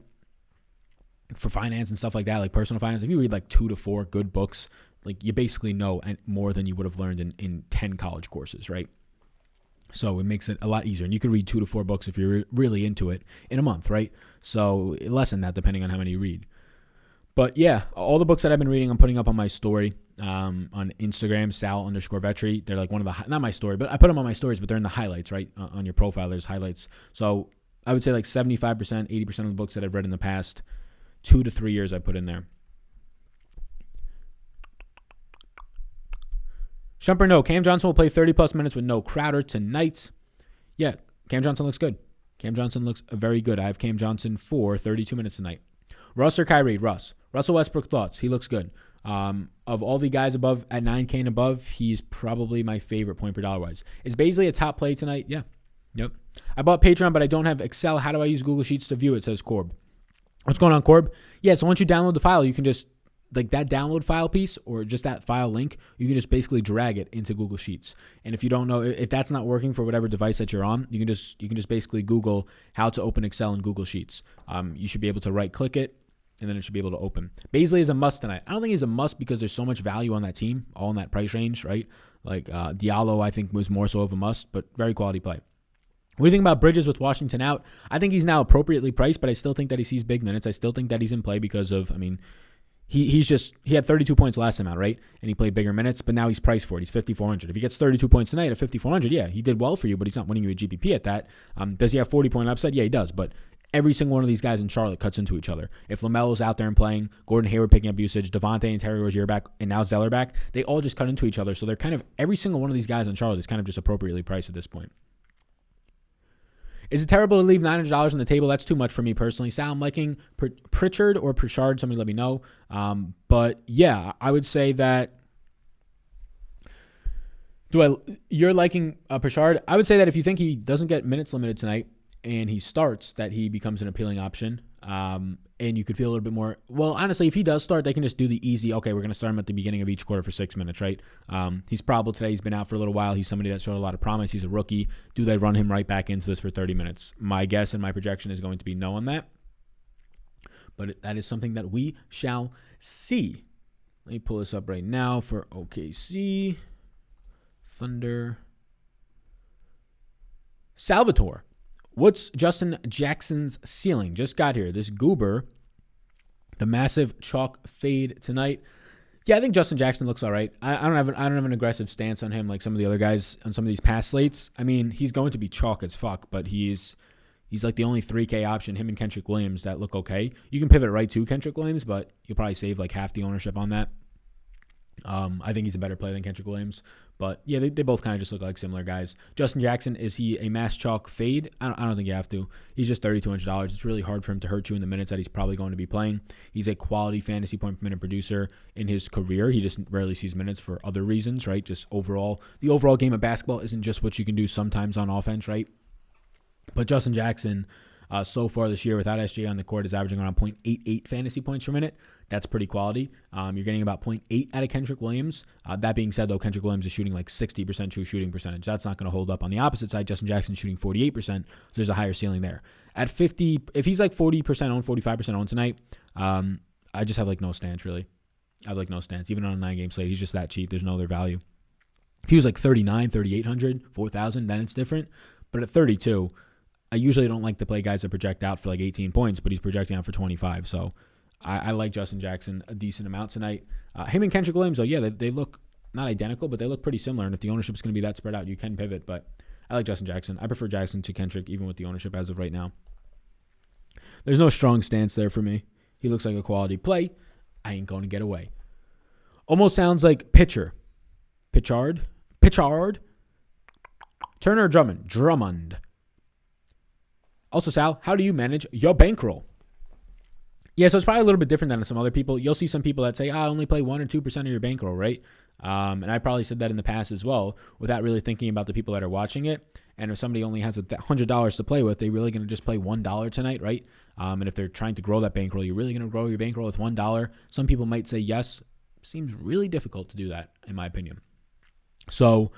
for finance and stuff like that, like personal finance, if you read like 2 to 4 good books, like you basically know more than you would have learned in 10 college courses, right? So it makes it a lot easier. And you can read 2 to 4 books if you're really into it in a month, right? So less than that, depending on how many you read. But yeah, all the books that I've been reading, I'm putting up on my story on Instagram, Sal_Vetri. They're like one of the, not my story, but I put them on my stories, but they're in the highlights, right? On your profile, there's highlights. So I would say like 75%, 80% of the books that I've read in the past 2 to 3 years I put in there. Shumper, no. Cam Johnson will play 30-plus minutes with no Crowder tonight. Yeah, Cam Johnson looks good. Cam Johnson looks very good. I have Cam Johnson for 32 minutes tonight. Russ or Kyrie? Russ. Russell Westbrook thoughts. He looks good. Of all the guys above at 9K and above, he's probably my favorite point per dollar wise. Is Baisley a top play tonight? Yeah. Yep. I bought Patreon, but I don't have Excel. How do I use Google Sheets to view it? Says Corb. What's going on, Corb? Yeah, so once you download the file, you can just, like that download file piece or just that file link, you can just basically drag it into Google Sheets. And if you don't know, if that's not working for whatever device that you're on, you can just basically Google how to open Excel in Google Sheets. You should be able to right click it, and then it should be able to open. Baisley is a must tonight. I don't think he's a must because there's so much value on that team, all in that price range, right? Like Diallo, I think was more so of a must, but very quality play. What do you think about Bridges with Washington out? I think he's now appropriately priced, but I still think that he sees big minutes. I still think that he's in play because of, he had 32 points last time out, right? And he played bigger minutes, but now he's priced for it. He's 5,400. If he gets 32 points tonight at 5,400, yeah, he did well for you, but he's not winning you a GPP at that. Does he have 40-point upside? Yeah, he does, but every single one of these guys in Charlotte cuts into each other. If LaMelo's out there and playing, Gordon Hayward picking up usage, Devontae and Terry Rozier back, and now Zeller back, they all just cut into each other. So they're kind of, every single one of these guys in Charlotte is kind of just appropriately priced at this point. Is it terrible to leave $900 on the table? That's too much for me personally. Sal, I'm liking Pritchard or Pritchard. Somebody let me know. But yeah, I would say that. You're liking Pritchard? I would say that if you think he doesn't get minutes limited tonight and he starts, that he becomes an appealing option. And you could feel a little bit more. Well, honestly, if he does start, they can just do the easy, okay, we're going to start him at the beginning of each quarter for 6 minutes, right? He's probable today. He's been out for a little while. He's somebody that showed a lot of promise. He's a rookie. Do they run him right back into this for 30 minutes? My guess and my projection is going to be no on that. But that is something that we shall see. Let me pull this up right now for OKC. Thunder. Salvatore. What's Justin Jackson's ceiling? Just got here. This goober, the massive chalk fade tonight. Yeah, I think Justin Jackson looks all right. I don't have an aggressive stance on him like some of the other guys on some of these past slates. I mean, he's going to be chalk as fuck, but he's like the only 3K option, him and Kendrick Williams, that look okay. You can pivot right to Kendrick Williams, but you'll probably save like half the ownership on that. I think he's a better player than Kendrick Williams. But yeah, they both kind of just look like similar guys. Justin Jackson, is he a mass chalk fade? I don't think you have to. He's just $3,200. It's really hard for him to hurt you in the minutes that he's probably going to be playing. He's a quality fantasy point per minute producer in his career. He just rarely sees minutes for other reasons, right? Just overall, the overall game of basketball isn't just what you can do sometimes on offense, right? But Justin Jackson, so far this year without SJ on the court, is averaging around 0.88 fantasy points per minute. That's pretty quality. You're getting about 0.8 out of Kendrick Williams. That being said, though, Kendrick Williams is shooting like 60% true shooting percentage. That's not going to hold up. On the opposite side, Justin Jackson shooting 48%. So there's a higher ceiling there. At 50, if he's like 40% owned, 45% owned tonight, I just have like no stance, really. I have like no stance. Even on a 9-game slate, he's just that cheap. There's no other value. If he was like 39, 3,800, 4,000, then it's different. But at 32, I usually don't like to play guys that project out for like 18 points, but he's projecting out for 25. So I like Justin Jackson a decent amount tonight. Him and Kendrick Williams, though, yeah, they look not identical, but they look pretty similar. And if the ownership is going to be that spread out, you can pivot. But I like Justin Jackson. I prefer Jackson to Kendrick, even with the ownership as of right now. There's no strong stance there for me. He looks like a quality play. I ain't going to get away. Almost sounds like pitcher. Pritchard. Turner or Drummond. Also, Sal, how do you manage your bankroll? Yeah, so it's probably a little bit different than some other people. You'll see some people that say, I only play 1 or 2% of your bankroll, right? And I probably said that in the past as well without really thinking about the people that are watching it. And if somebody only has $100 to play with, they're really going to just play $1 tonight, right? And if they're trying to grow that bankroll, you're really going to grow your bankroll with $1. Some people might say yes. Seems really difficult to do that, in my opinion. So,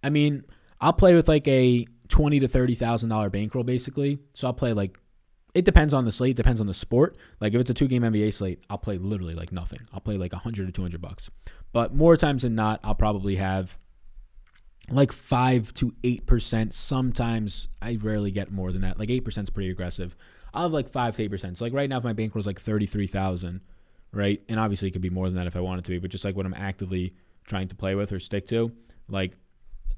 I mean, I'll play with like a $20,000 to $30,000 bankroll, basically. So I'll play like, it depends on the slate, depends on the sport. Like if it's a 2-game NBA slate, I'll play literally like nothing. I'll play like $100 to $200. But more times than not, I'll probably have like 5 to 8%. Sometimes I rarely get more than that. Like 8% is pretty aggressive. I'll have like 5 to 8%. So like right now, if my bankroll is like 33,000, right? And obviously it could be more than that if I want it to be, but just like what I'm actively trying to play with or stick to, like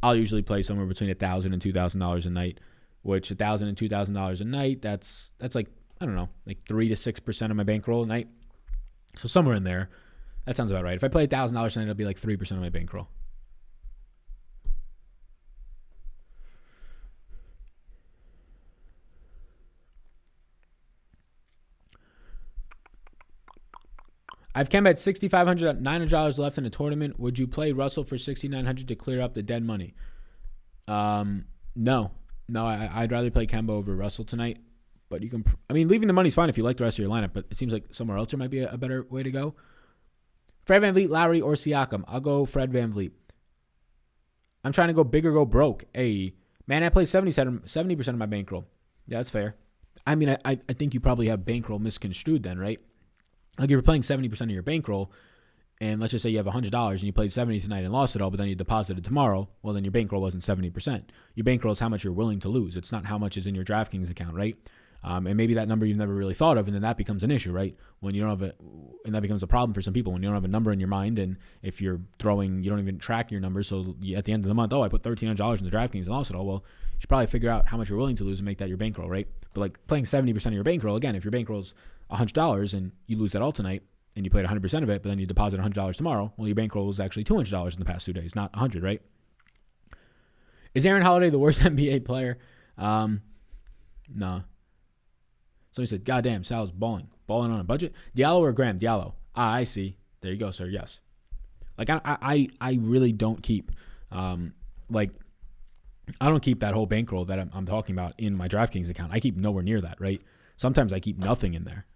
I'll usually play somewhere between $1,000 and $2,000 a night, which $1,000 and $2,000 a night, that's like, I don't know, like 3 to 6% of my bankroll a night. So somewhere in there, that sounds about right. If I play $1,000 a night, it'll be like 3% of my bankroll. I've Kemba at $6,500, $900 left in the tournament. Would you play Russell for $6,900 to clear up the dead money? No, I'd rather play Kemba over Russell tonight. But you can, I mean, leaving the money's fine if you like the rest of your lineup, but it seems like somewhere else there might be a better way to go. Fred VanVleet, Lowry, or Siakam? I'll go Fred VanVleet. I'm trying to go big or go broke. Hey, man, I play 70% of my bankroll. Yeah, that's fair. I mean, I think you probably have bankroll misconstrued then, right? Like if you're playing 70% of your bankroll, and let's just say you have $100 and you played 70 tonight and lost it all, but then you deposited tomorrow, well, then your bankroll wasn't 70%. Your bankroll is how much you're willing to lose. It's not how much is in your Draftkings account, right? And maybe that number you've never really thought of, and then that becomes an issue, right? When you don't have and that becomes a problem for some people when you don't have a number in your mind, and if you're throwing, you don't even track your numbers. So at the end of the month, I put $1,300 in the Draftkings and lost it all. Well, you should probably figure out how much you're willing to lose and make that your bankroll, right? But like playing 70% of your bankroll, again, if your bankroll's $100 and you lose that all tonight, and you played 100% of it, but then you deposit $100 tomorrow, well, your bankroll was actually $200 in the past 2 days, not 100, right? Is Aaron Holiday the worst NBA player? No. So he said, goddamn, Sal's balling on a budget. Diallo or Graham? Diallo. I see. There you go, sir. Yes. Like I really don't keep, I don't keep that whole bankroll that I'm talking about in my DraftKings account. I keep nowhere near that, right? Sometimes I keep nothing in there.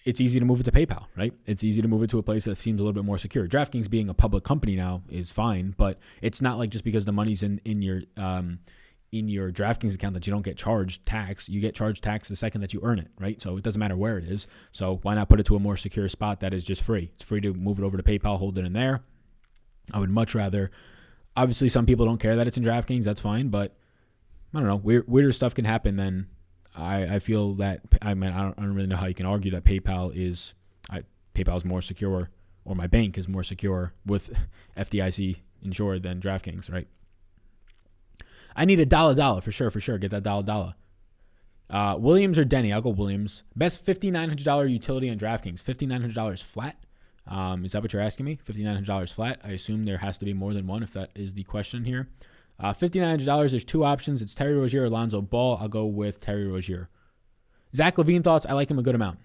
It's easy to move it to PayPal, right? It's easy to move it to a place that seems a little bit more secure. DraftKings being a public company now is fine, but it's not like just because the money's in your DraftKings account that you don't get charged tax. You get charged tax the second that you earn it, right? So it doesn't matter where it is. So why not put it to a more secure spot that is just free? It's free to move it over to PayPal, hold it in there. I would much rather. Obviously, some people don't care that it's in DraftKings. That's fine, but I don't know. Weirder stuff can happen than. I feel that, I don't really know how you can argue that PayPal is more secure, or my bank is more secure with FDIC insured than DraftKings, right? I need a dollar for sure. Get that dollar. Williams or Denny? I'll go Williams. Best $5,900 utility on DraftKings. $5,900 flat. Is that what you're asking me? $5,900 flat. I assume there has to be more than one if that is the question here. $5,900, there's two options. It's Terry Rozier or Lonzo Ball. I'll go with Terry Rozier. Zach LaVine thoughts? I like him a good amount.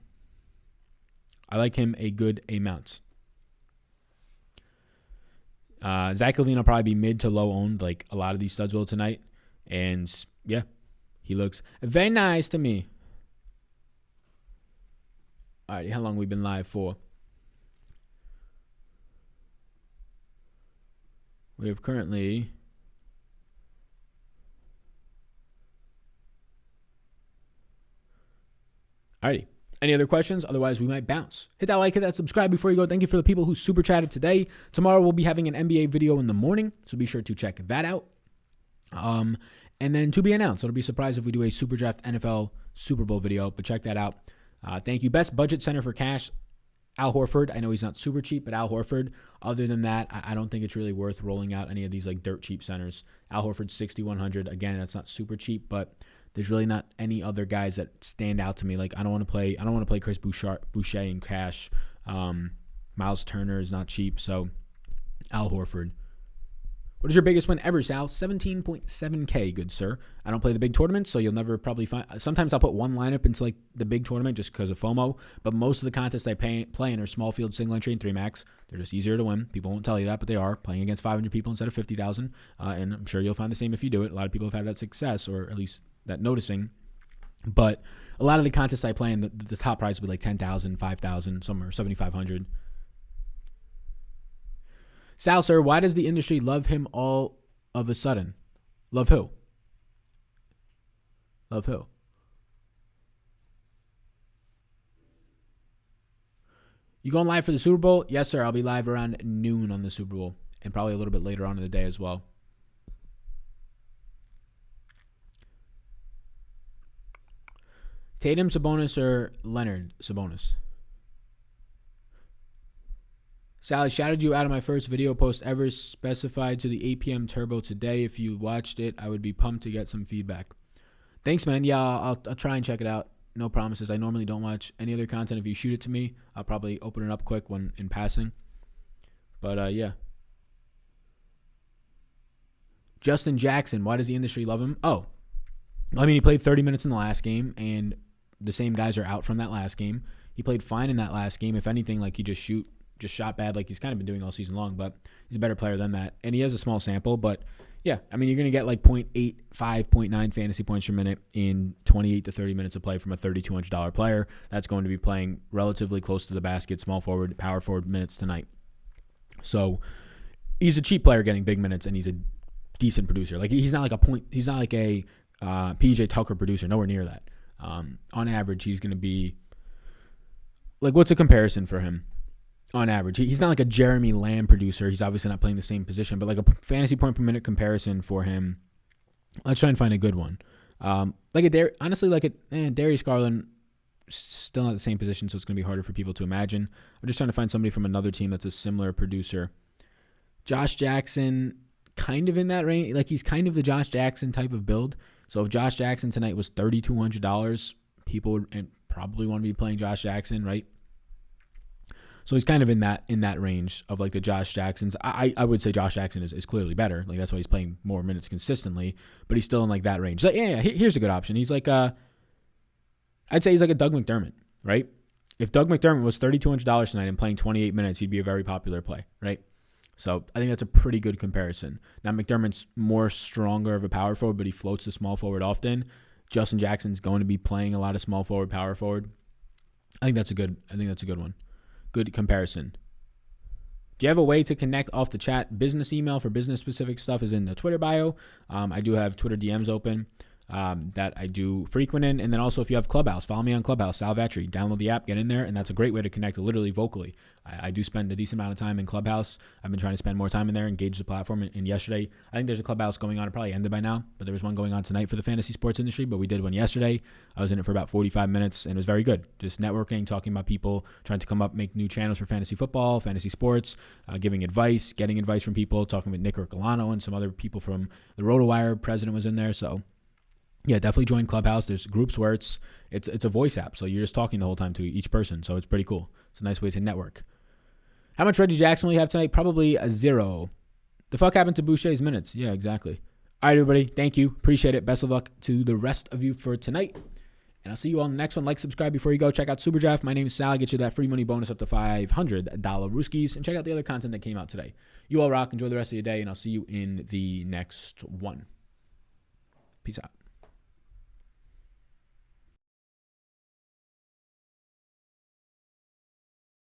Zach LaVine will probably be mid to low owned like a lot of these studs will tonight. And yeah, he looks very nice to me. All right, how long have we been live for? We have currently... Alrighty. Any other questions? Otherwise, we might bounce. Hit that like, hit that subscribe before you go. Thank you for the people who super chatted today. Tomorrow, we'll be having an NBA video in the morning, so be sure to check that out. And then to be announced. It'll be a surprise if we do a Super Draft NFL Super Bowl video, but check that out. Thank you. Best budget center for cash, Al Horford. I know he's not super cheap, but Al Horford. Other than that, I don't think it's really worth rolling out any of these like dirt cheap centers. Al Horford, 6,100. Again, that's not super cheap, but there's really not any other guys that stand out to me. Like I don't want to play Chris Boucher in cash. Miles Turner is not cheap, so Al Horford. What is your biggest win ever, Sal? 17.7K, good sir. I don't play the big tournaments, so you'll never probably find. Sometimes I'll put one lineup into like the big tournament just because of FOMO. But most of the contests I play in are small field, single entry, and 3 max. They're just easier to win. People won't tell you that, but they are. Playing against 500 people instead of 50,000. And I'm sure you'll find the same if you do it. A lot of people have had that success, or at least that noticing. But a lot of the contests I play in, the top prize will be like 10,000, 5,000, some are 7,500. Sal, sir, why does the industry love him all of a sudden? Love who? Love who? You going live for the Super Bowl? Yes, sir. I'll be live around noon on the Super Bowl and probably a little bit later on in the day as well. Tatum, Sabonis, or Leonard, Sabonis? Sally, shouted you out of my first video post ever, specified to the 8 p.m. turbo today. If you watched it, I would be pumped to get some feedback. Thanks, man. Yeah, I'll try and check it out. No promises. I normally don't watch any other content. If you shoot it to me, I'll probably open it up quick when in passing. But, yeah. Justin Jackson, why does the industry love him? Oh, I mean, he played 30 minutes in the last game, and the same guys are out from that last game. He played fine in that last game. If anything, like he just shot bad like he's kind of been doing all season long, but he's a better player than that. And he has a small sample, but yeah, I mean, you're going to get like 0.85, 0.9 fantasy points per minute in 28 to 30 minutes of play from a $3,200 player that's going to be playing relatively close to the basket, small forward, power forward minutes tonight. So he's a cheap player getting big minutes, and he's a decent producer. Like he's not like a PJ Tucker producer, nowhere near that. On average, he's going to be like, what's a comparison for him? On average, he's not like a Jeremy Lamb producer. He's obviously not playing the same position, but like a fantasy point per minute comparison for him. Let's try and find a good one. Darius Garland, still not the same position, so it's going to be harder for people to imagine. I'm just trying to find somebody from another team that's a similar producer. Josh Jackson, kind of in that range. Like, he's kind of the Josh Jackson type of build. So if Josh Jackson tonight was $3,200, people would probably want to be playing Josh Jackson, right? So he's kind of in that range of like the Josh Jacksons. I would say Josh Jackson is clearly better. Like, that's why he's playing more minutes consistently, but he's still in like that range. So here's a good option. He's like I'd say he's like a Doug McDermott, right? If Doug McDermott was $3,200 tonight and playing 28 minutes, he'd be a very popular play, right? So I think that's a pretty good comparison. Now, McDermott's more stronger of a power forward, but he floats the small forward often. Justin Jackson's going to be playing a lot of small forward, power forward. I think that's a good one. Good comparison. Do you have a way to connect off the chat? Business email for business specific stuff is in the Twitter bio. I do have Twitter DMs open that I do frequent in. And then also, if you have Clubhouse, follow me on Clubhouse, Sal Vetri. Download the app, get in there, and that's a great way to connect literally vocally. I do spend a decent amount of time in Clubhouse. I've been trying to spend more time in there, engage the platform. And yesterday, I think there's a Clubhouse going on. It probably ended by now, but there was one going on tonight for the fantasy sports industry, but we did one yesterday. I was in it for about 45 minutes, and it was very good. Just networking, talking about people, trying to come up, make new channels for fantasy football, fantasy sports, giving advice, getting advice from people, talking with Nick Ercolano and some other people from the RotoWire. President was in there, so yeah, definitely join Clubhouse. There's groups where it's a voice app, so you're just talking the whole time to each person, so it's pretty cool. It's a nice way to network. How much Reggie Jackson will you have tonight? Probably a 0. The fuck happened to Boucher's minutes? Yeah, exactly. All right, everybody. Thank you. Appreciate it. Best of luck to the rest of you for tonight. And I'll see you on the next one. Like, subscribe before you go. Check out Super Draft. My name is Sal. I get you that free money bonus up to $500 Rooskies. And check out the other content that came out today. You all rock. Enjoy the rest of your day, and I'll see you in the next one. Peace out.